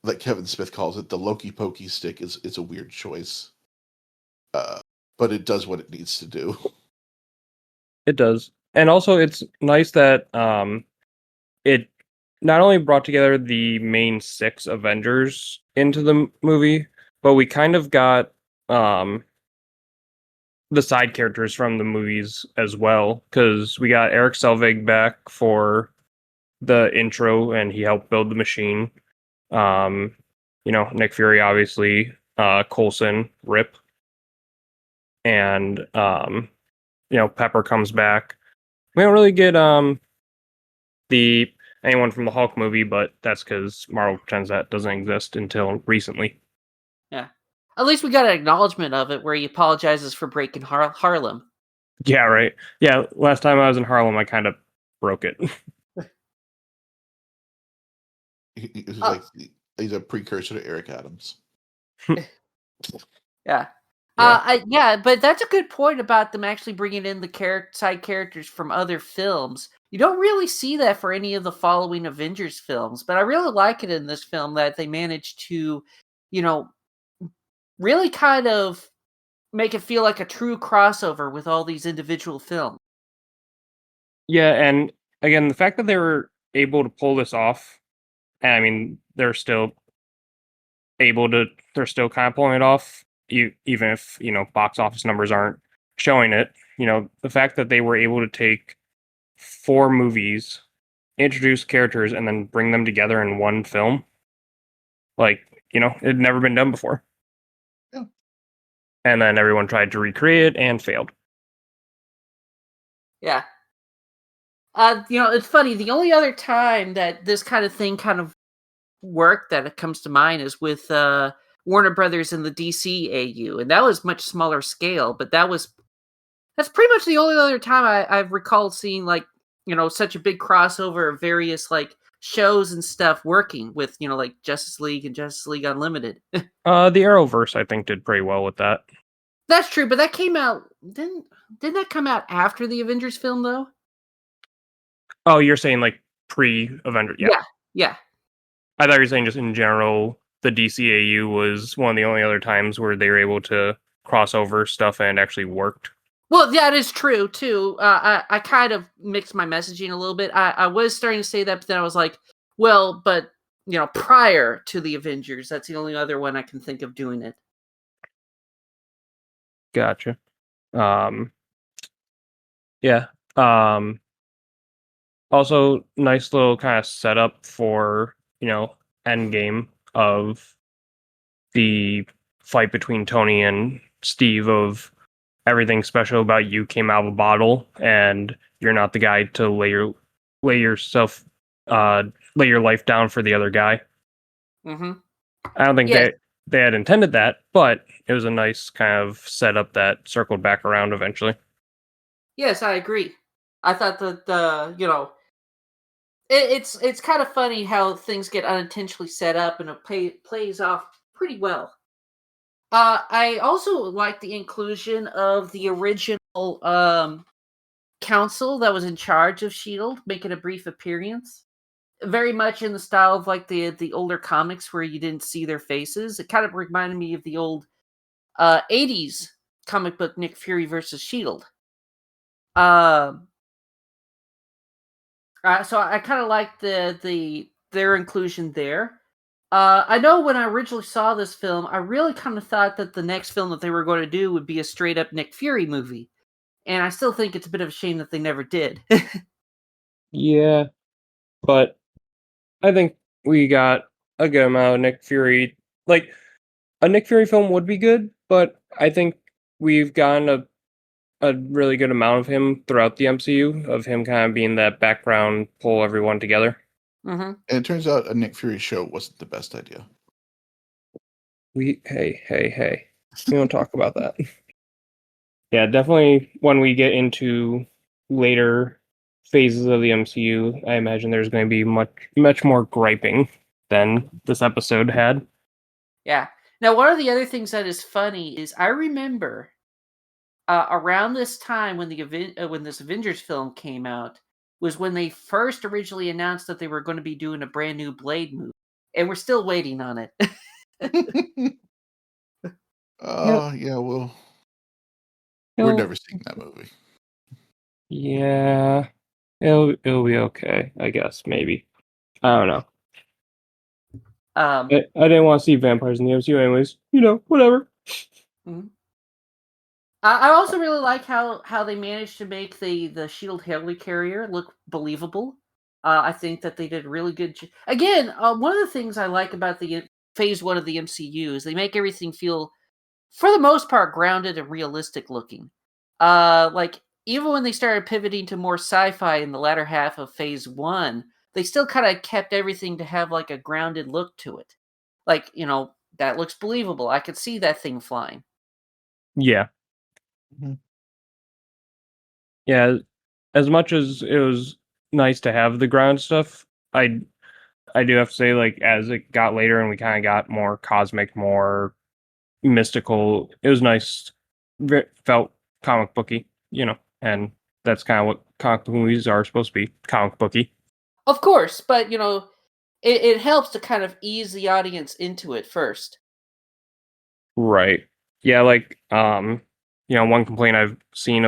like Kevin Smith calls it, the Loki pokey stick is a weird choice. But it does what it needs to do. it does. And also it's nice that it not only brought together the main 6 Avengers into the movie, but we kind of got the side characters from the movies as well, because we got Eric Selvig back for the intro and he helped build the machine. Nick Fury, obviously, Coulson, Rip, and Pepper comes back. We don't really get the anyone from the Hulk movie, but that's because Marvel pretends that doesn't exist until recently. Yeah. At least we got an acknowledgement of it where he apologizes for breaking Harlem. Yeah, right. Yeah, last time I was in Harlem, I kind of broke it. He's Uh, like, he's a precursor to Eric Adams. yeah. Yeah. Yeah, but that's a good point about them actually bringing in the side characters from other films. You don't really see that for any of the following Avengers films, but I really like it in this film that they managed to, you know, really kind of make it feel like a true crossover with all these individual films. Yeah, and again, the fact that they were able to pull this off, and I mean, they're still kind of pulling it off, even if, box office numbers aren't showing it. The fact that they were able to take 4 movies, introduce characters, and then bring them together in one film, like, it had never been done before. Yeah. And then everyone tried to recreate it and failed. Yeah. It's funny. The only other time that this kind of thing kind of worked that it comes to mind is with Warner Brothers and the DCAU, and that was much smaller scale. But that's pretty much the only other time I've recalled seeing such a big crossover of various like shows and stuff working with like Justice League and Justice League Unlimited. The Arrowverse, I think, did pretty well with that. That's true, but that came out didn't that come out after the Avengers film though? Oh, you're saying like pre-Avenger? Yeah. Yeah. I thought you were saying just in general, the DCAU was one of the only other times where they were able to cross over stuff and it actually worked. Well, that is true too. I kind of mixed my messaging a little bit. I was starting to say that, but then I was like, well, but prior to the Avengers, that's the only other one I can think of doing it. Gotcha. Yeah. Also, nice little kind of setup for, Endgame of the fight between Tony and Steve of everything special about you came out of a bottle and you're not the guy to lay yourself lay your life down for the other guy. Mm-hmm. I don't think Yes, they had intended that, but it was a nice kind of setup that circled back around eventually. yes, I agree. I thought that it's kind of funny how things get unintentionally set up and it plays off pretty well. I also like the inclusion of the original council that was in charge of Shield making a brief appearance. Very much in the style of like the older comics where you didn't see their faces. It kind of reminded me of the old 80s comic book Nick Fury versus Shield. Um so I kind of like their inclusion there. I know when I originally saw this film, I really kind of thought that the next film that they were going to do would be a straight up Nick Fury movie. And I still think it's a bit of a shame that they never did. Yeah. But I think we got a good amount of Nick Fury. Like, a Nick Fury film would be good, but I think we've gotten a really good amount of him throughout the MCU, of him kind of being that background, pull everyone together. Mm-hmm. And it turns out a Nick Fury show wasn't the best idea. Hey. We don't talk about that. Yeah, definitely when we get into later phases of the MCU, I imagine there's going to be much more griping than this episode had. Yeah. Now, one of the other things that is funny is I remember around this time when when this Avengers film came out was when they first originally announced that they were going to be doing a brand new Blade movie, and we're still waiting on it. Yeah, well, You we're know, never seeing that movie. yeah, it'll be okay, I guess, maybe. I don't know. Um, I didn't want to see vampires in the MCU anyways. Whatever. mhm. I also really like how they managed to make the Shield helicarrier look believable. I think that they did a really good. Again, one of the things I like about the Phase One of the MCU is they make everything feel, for the most part, grounded and realistic looking. Like even when they started pivoting to more sci-fi in the latter half of Phase One, they still kind of kept everything to have like a grounded look to it. Like that looks believable. I could see that thing flying. Yeah. Mhm. Yeah, as much as it was nice to have the ground stuff, I do have to say, like, as it got later and we kind of got more cosmic, more mystical, it was nice. Felt comic booky, and that's kind of what comic book movies are supposed to be, comic booky. Of course, but it helps to kind of ease the audience into it first. Right. Yeah, like, one complaint I've seen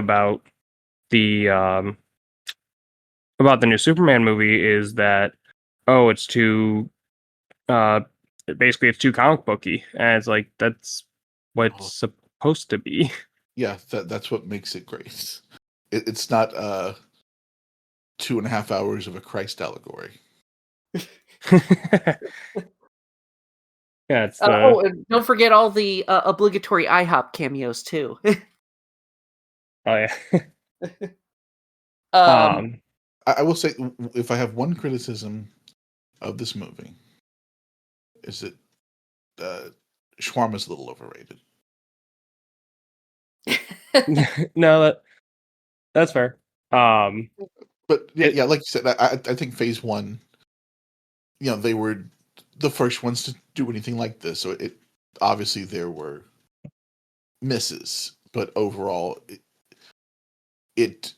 the um about the new Superman movie is that, oh, it's too uh basically it's too comic booky, and it's like that's what it's Oh, supposed to be. yeah, that's what makes it great. It's not 2.5 hours of a Christ allegory. Yeah, it's Oh, the and don't forget all the obligatory IHOP cameos too. oh yeah. um, um I will say, if I have one criticism of this movie, is that uh, shawarma's a little overrated. no, that's fair. Um But yeah, it yeah, like you said, I think Phase One, they were the first ones to do anything like this. So it obviously there were misses, but overall it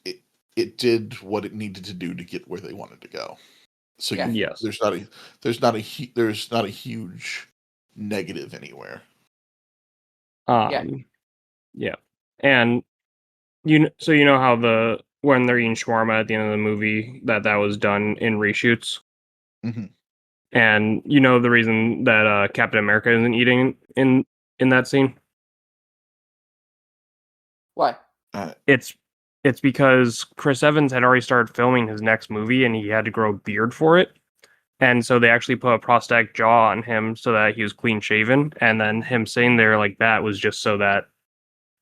it, it did what it needed to do to get where they wanted to go. So yeah, yes. there's not a huge negative anywhere. yeah, Yeah. And so you know how when they're eating shawarma at the end of the movie, that was done in reshoots. Hmm. And the reason that Captain America isn't eating in that scene? why? Uh, It's because Chris Evans had already started filming his next movie and he had to grow a beard for it. And so they actually put a prosthetic jaw on him so that he was clean shaven. And then him sitting there like that was just so that,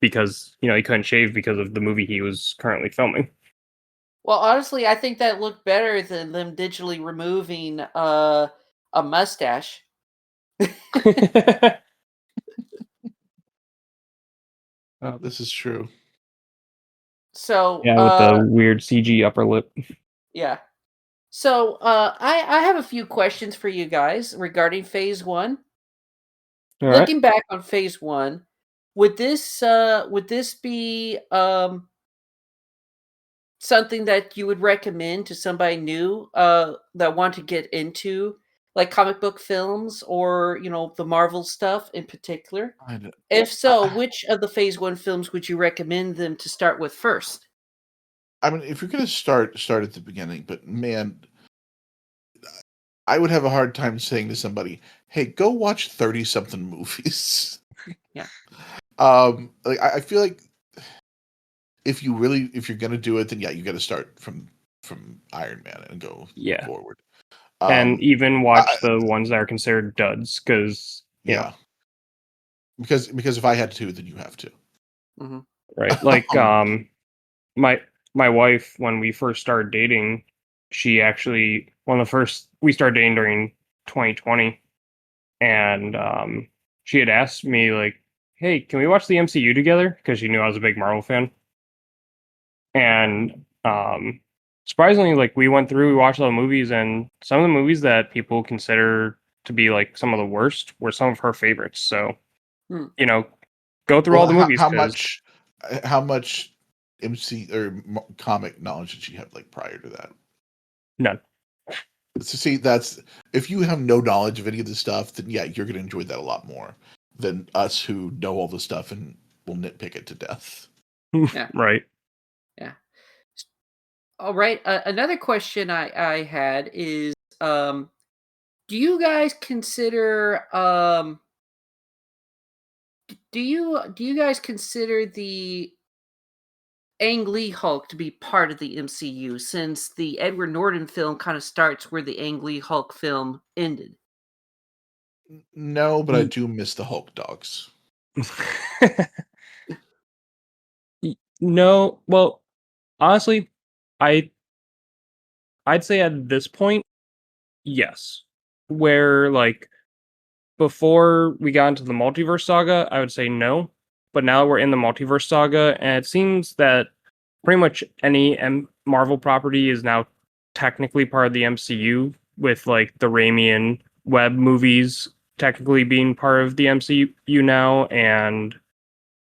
because he couldn't shave because of the movie he was currently filming. Well, honestly, I think that looked better than them digitally removing a mustache. Um, this is true. So, yeah, with the weird CG upper lip. yeah. So, I have a few questions for you guys regarding Phase One. All right. Looking back on Phase One, would this be something that you would recommend to somebody new that want to get into like comic book films or the Marvel stuff in particular? I, d- If so, I which of the Phase One films would you recommend them to start with first? I mean, if you're gonna start at the beginning, but man, I would have a hard time saying to somebody, "Hey, go watch 30 something movies." Yeah. Like I feel like if you're gonna do it, then yeah, you got to start from from Iron Man and go Yeah. forward. And even watch I- the ones that are considered duds, because yeah, because if I had to, then you have to. Hmm. right, like my my wife, when we first started dating, she actually one of the first we started dating during 2020, and she had asked me like, "Hey, can we watch the MCU together?" Because she knew I was a big Marvel fan, and surprisingly, like we went through, we watched all the movies, and some of the movies that people consider to be like some of the worst were some of her favorites. So Hmm. go through all Well, the movies how because much MC or comic knowledge did she have like prior to that? none. So see, that's if you have no knowledge of any of this stuff, then yeah, you're going to enjoy that a lot more than us who know all the stuff and will nitpick it to death. Yeah. Right. Yeah. All right. Another question I had is, do you guys consider do you guys consider the Ang Lee Hulk to be part of the MCU, since the Edward Norton film kind of starts where the Ang Lee Hulk film ended? No, but I do miss the Hulk dogs. No, well, honestly, I I'd say at this point, yes. Where like before we got into the multiverse saga, I would say no. But now we're in the multiverse saga, and it seems that pretty much any Marvel property is now technically part of the MCU, with like the Raimi and Webb movies technically being part of the MCU now, and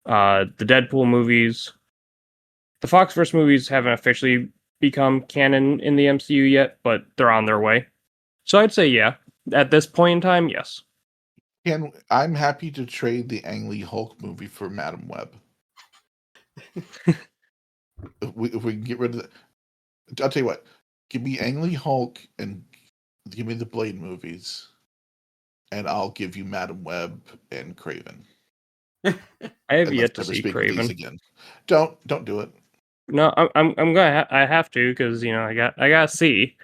the Deadpool movies. The Foxverse movies haven't officially become canon in the MCU yet, but they're on their way. So I'd say yeah. At this point in time, yes. And I'm happy to trade the Ang Lee Hulk movie for Madam Web. If we can get rid of that, I'll tell you what. Give me Ang Lee Hulk and give me the Blade movies, and I'll give you Madam Web and Craven. I have And let's yet to never see speak of these Craven. again. Don't do it. No, I'm gonna I have to, because I gotta see.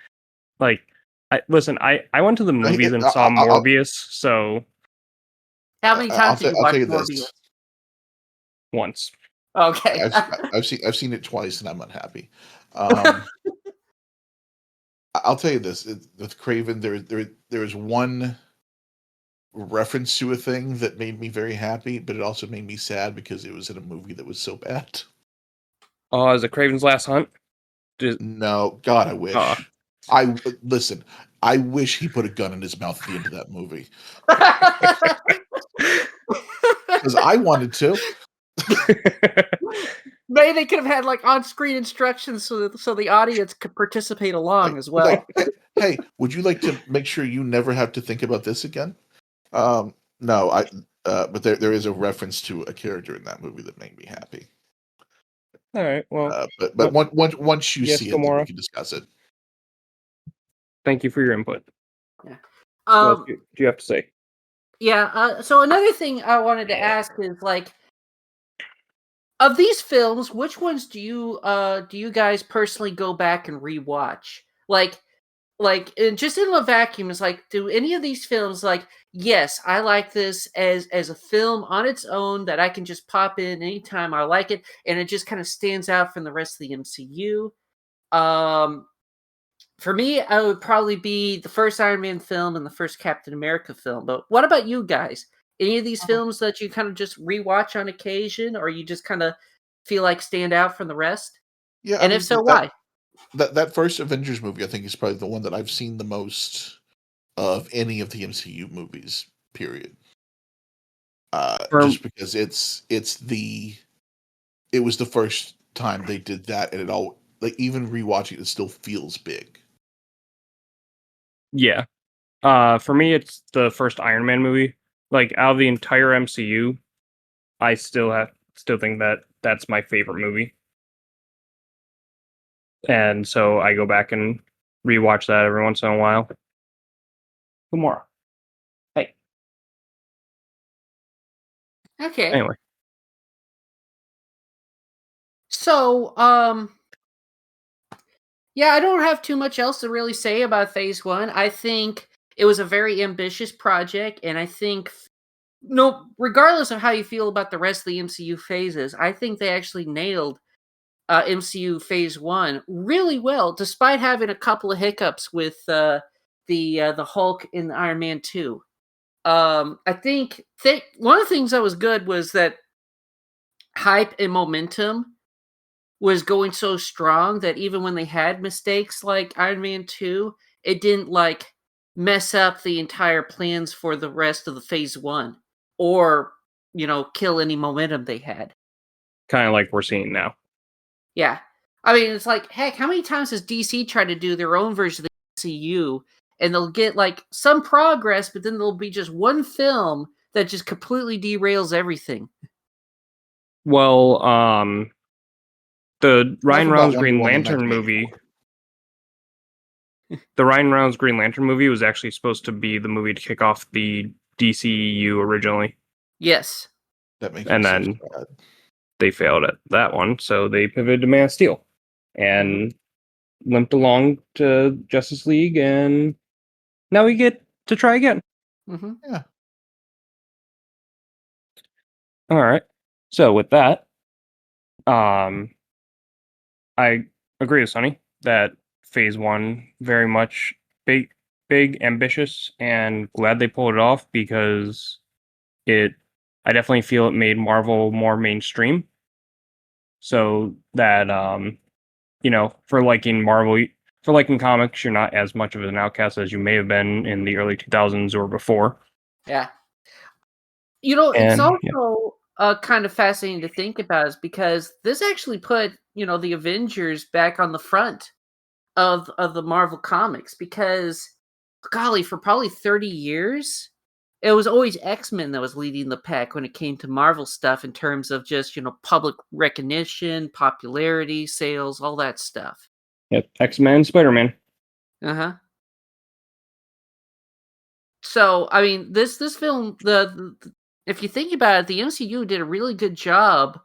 Like, I went to the movies and saw Morbius, so How many times did you I'll watch tell you Morbius? this. once. Okay. I've seen it twice and I'm unhappy. I'll tell you this: with Craven, there is one reference to a thing that made me very happy, but it also made me sad because it was in a movie that was so bad. Oh, is it Craven's Last Hunt? No, God, I Uh, wish. I listen. I wish he put a gun in his mouth at the end of that movie because I wanted to. Maybe they could have had like on-screen instructions so the audience could participate along as well. Hey, would you like to make sure you never have to think about this again? No, but there is a reference to a character in that movie that made me happy. all right. Well, But once you yes, see it, then we Gamora. can discuss it. Thank you for your input. Yeah. What else do you have to say? Yeah. So another thing I wanted to ask is, like, of these films, which ones do you guys personally go back and rewatch? And just in a vacuum, is like, do any of these films, like, yes, I like this as a film on its own that I can just pop in anytime I like it, and it just kind of stands out from the rest of the MCU. Um, for me, I would probably be the first Iron Man film and the first Captain America film. But what about you guys? Any of these films that you kind of just rewatch on occasion, or you just kind of feel like stand out from the rest? Yeah, I And if mean so, why? that first Avengers movie, I think, is probably the one that I've seen the most of any of the MCU movies. Period. For Just because it was the first time they did that, and it all like even rewatching it still feels big. yeah. For me, it's the first Iron Man movie. Like out of the entire MCU, I still think that that's my favorite movie, and so I go back and rewatch that every once in a while. Tomorrow. Hey. Okay. Anyway, So, Yeah, I don't have too much else to really say about Phase 1. I think it was a very ambitious project, and I think no, regardless of how you feel about the rest of the MCU phases, I think they actually nailed MCU Phase 1 really well, despite having a couple of hiccups with the Hulk in Iron Man 2. I think one of the things that was good was that hype and momentum was going so strong that even when they had mistakes like Iron Man 2, it didn't like mess up the entire plans for the rest of the Phase 1 or, kill any momentum they had. Kind of like we're seeing now. Yeah. I mean, it's like, heck, how many times has DC tried to do their own version of the MCU and they'll get like some progress, but then there'll be just one film that just completely derails everything. Well, the Ryan Enough about Reynolds Wonder Green Woman Lantern 1984. movie. The Ryan Reynolds Green Lantern movie was actually supposed to be the movie to kick off the DCEU originally, Yes. That makes and me so then sad. they failed at that one, so they pivoted to Man of Steel and limped along to Justice League, and now we get to try again. Mm-hmm. Yeah. All right. So with that, I agree with Sonny that Phase 1 very much big, ambitious, and glad they pulled it off because I definitely feel it made Marvel more mainstream. So that for liking comics, you're not as much of an outcast as you may have been in the early 2000s or before. Yeah. It's And yeah, also kind of fascinating to think about is because this actually put, the Avengers back on the front of the Marvel comics because golly, for probably 30 years, it was always X-Men that was leading the pack when it came to Marvel stuff in terms of just, public recognition, popularity, sales, all that stuff. X-Men, Spider-Man. Uh-huh. So, I mean, this film, if you think about it, the MCU did a really good job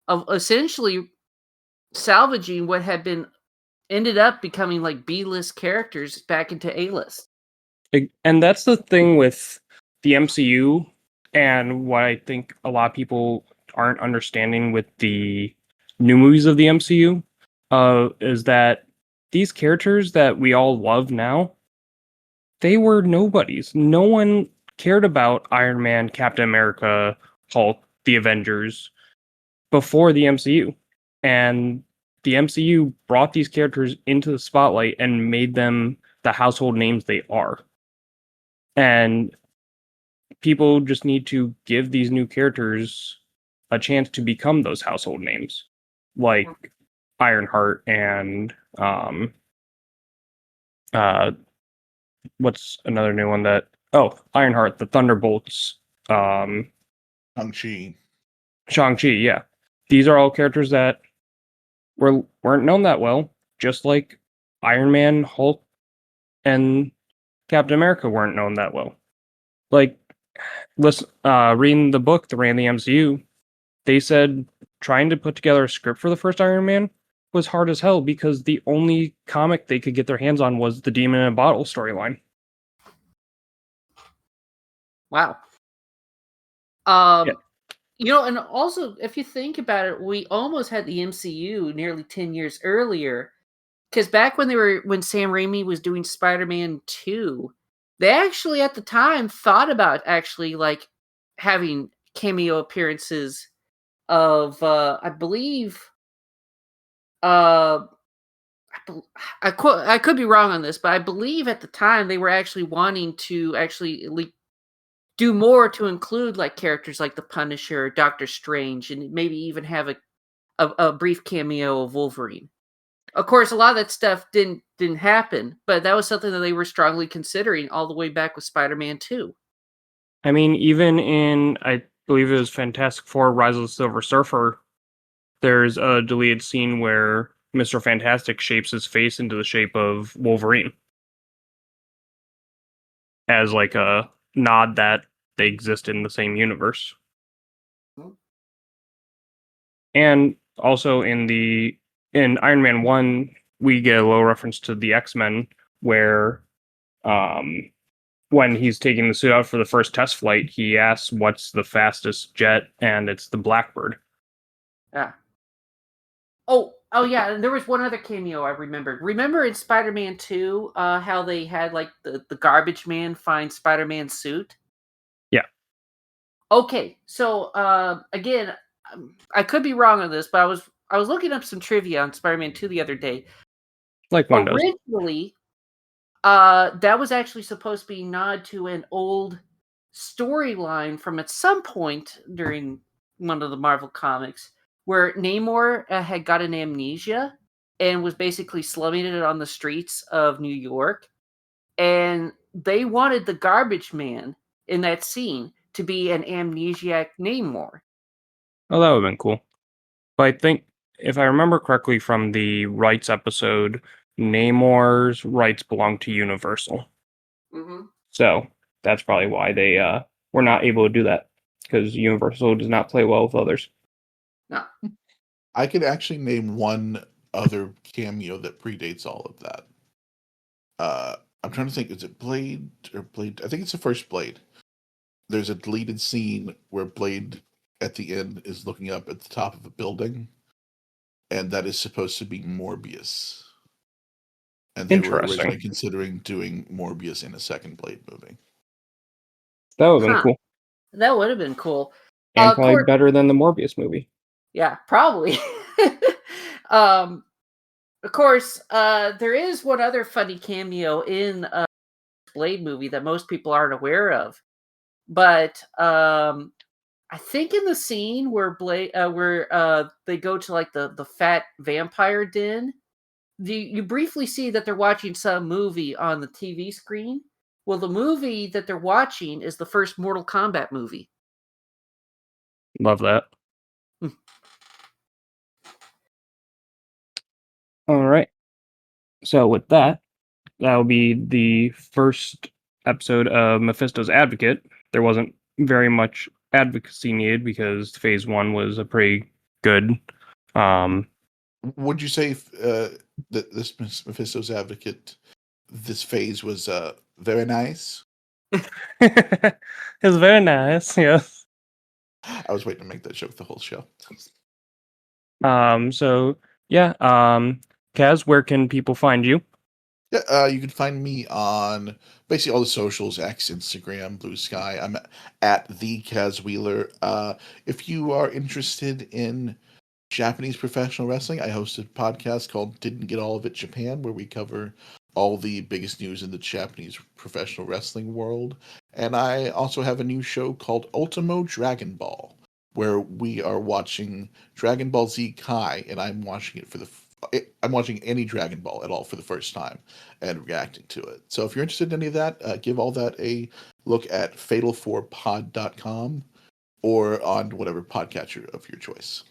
of essentially salvaging what had been ended up becoming like B-list characters back into A-list. And that's the thing with the MCU, and what I think a lot of people aren't understanding with the new movies of the MCU, is that these characters that we all love now, they were nobodies. No one cared about Iron Man, Captain America, Hulk, the Avengers before the MCU. And the MCU brought these characters into the spotlight and made them the household names they are. And people just need to give these new characters a chance to become those household names, like Ironheart and uh, what's another new one that? Oh, Ironheart, the Thunderbolts, Shang-Chi. Shang-Chi. Yeah, these are all characters that weren't known that well, just like Iron Man, Hulk, and Captain America weren't known that well. Like, reading the book, The Ran the MCU, they said trying to put together a script for the first Iron Man was hard as hell because the only comic they could get their hands on was the Demon in a Bottle storyline. Wow. Yeah. And also if you think about it, we almost had the MCU nearly 10 years earlier. Because back when Sam Raimi was doing Spider-Man 2, they actually at the time thought about actually like having cameo appearances of I believe uh I could be wrong on this, but I believe at the time they were actually wanting to actually do more to include like characters like the Punisher, Doctor Strange, and maybe even have a brief cameo of Wolverine. Of course, a lot of that stuff didn't happen, but that was something that they were strongly considering all the way back with Spider-Man 2. I mean, even in, I believe it was Fantastic Four Rise of the Silver Surfer, there's a deleted scene where Mr. Fantastic shapes his face into the shape of Wolverine as like a nod that they exist in the same universe. And also in Iron Man 1, we get a little reference to the X-Men where when he's taking the suit out for the first test flight, he asks what's the fastest jet, and it's the Blackbird. Yeah. Oh yeah, and there was one other cameo I remembered. Remember in Spider-Man 2, how they had like the garbage man find Spider-Man's suit? Yeah. Okay, so again, I could be wrong on this, but I was looking up some trivia on Spider-Man 2 the other day. Like one does. Originally, that was actually supposed to be a nod to an old storyline from at some point during one of the Marvel comics where Namor had gotten amnesia and was basically slumming it on the streets of New York. And they wanted the garbage man in that scene to be an amnesiac Namor. Oh, that would have been cool. But I think, if I remember correctly from the rights episode, Namor's rights belong to Universal. Mm-hmm. So that's probably why they were not able to do that, because Universal does not play well with others. No. I could actually name one other cameo that predates all of that. I'm trying to think, is it Blade or Blade? I think it's the first Blade. There's a deleted scene where Blade at the end is looking up at the top of a building, and that is supposed to be Morbius. And they were Interesting. originally considering doing Morbius in a second Blade movie. That would have been cool. That would have been cool. And probably better than the Morbius movie. Yeah, probably. Of course, there is one other funny cameo in Blade movie that most people aren't aware of. But I think in the scene where they go to like the fat vampire den, you briefly see that they're watching some movie on the TV screen. Well, the movie that they're watching is the first Mortal Kombat movie. Love that. All right. So with that will be the first episode of Mephisto's Advocate. There wasn't very much advocacy needed because phase 1 was a pretty good. Would you say that this Mephisto's Advocate, this phase was very nice? It was very nice, yes. I was waiting to make that joke the whole show. So yeah, Kaz, where can people find you? Yeah, you can find me on basically all the socials: X, Instagram, Blue Sky. I'm at the Kaz Wheeler. If you are interested in Japanese professional wrestling, I host a podcast called Didn't Get All of It Japan, where we cover all the biggest news in the Japanese professional wrestling world. And I also have a new show called Ultimo Dragon Ball, where we are watching Dragon Ball Z Kai, and I'm watching it I'm watching any Dragon Ball at all for the first time and reacting to it. So if you're interested in any of that, give all that a look at fatal4pod.com or on whatever podcatcher of your choice.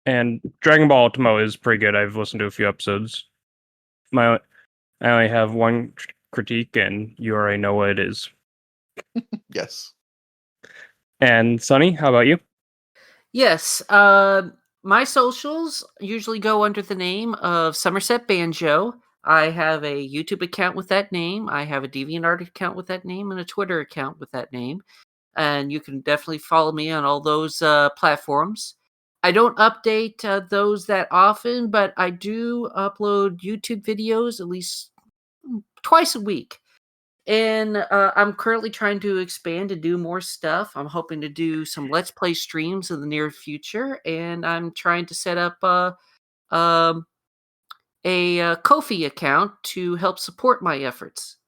And Dragon Ball Ultimo is pretty good. I've listened to a few episodes. I only have one critique, and you already know what it is. Yes. And Sonny, how about you? Yes. My socials usually go under the name of Somerset Banjo. I have a YouTube account with that name. I have a DeviantArt account with that name and a Twitter account with that name. And you can definitely follow me on all those platforms. I don't update those that often, but I do upload YouTube videos at least twice a week. And I'm currently trying to expand and do more stuff. I'm hoping to do some Let's Play streams in the near future, and I'm trying to set up a Ko-fi account to help support my efforts.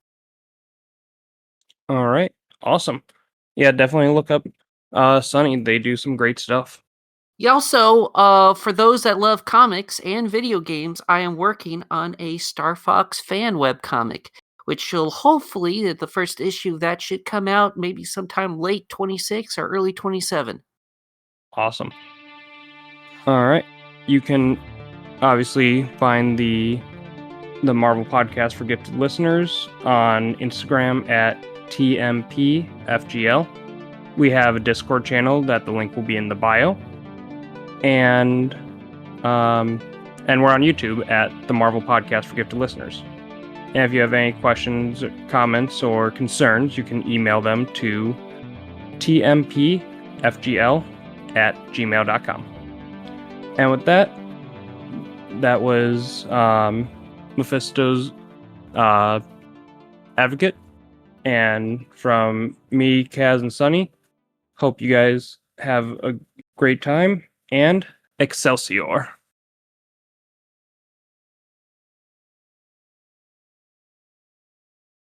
All right, awesome. Yeah, definitely look up Sonny. They do some great stuff. Yeah, also, for those that love comics and video games, I am working on a Star Fox fan webcomic, which will hopefully, the first issue of that should come out maybe sometime late 26 or early 27. Awesome. All right. You can obviously find the Marvel Podcast for Gifted Listeners on Instagram at TMPFGL. We have a Discord channel that the link will be in the bio. And And we're on YouTube at the Marvel Podcast for Gifted Listeners. And if you have any questions, comments, or concerns, you can email them to tmpfgl@gmail.com. And with that, that was Mephisto's Advocate. And from me, Kaz, and Sunny, hope you guys have a great time, and Excelsior.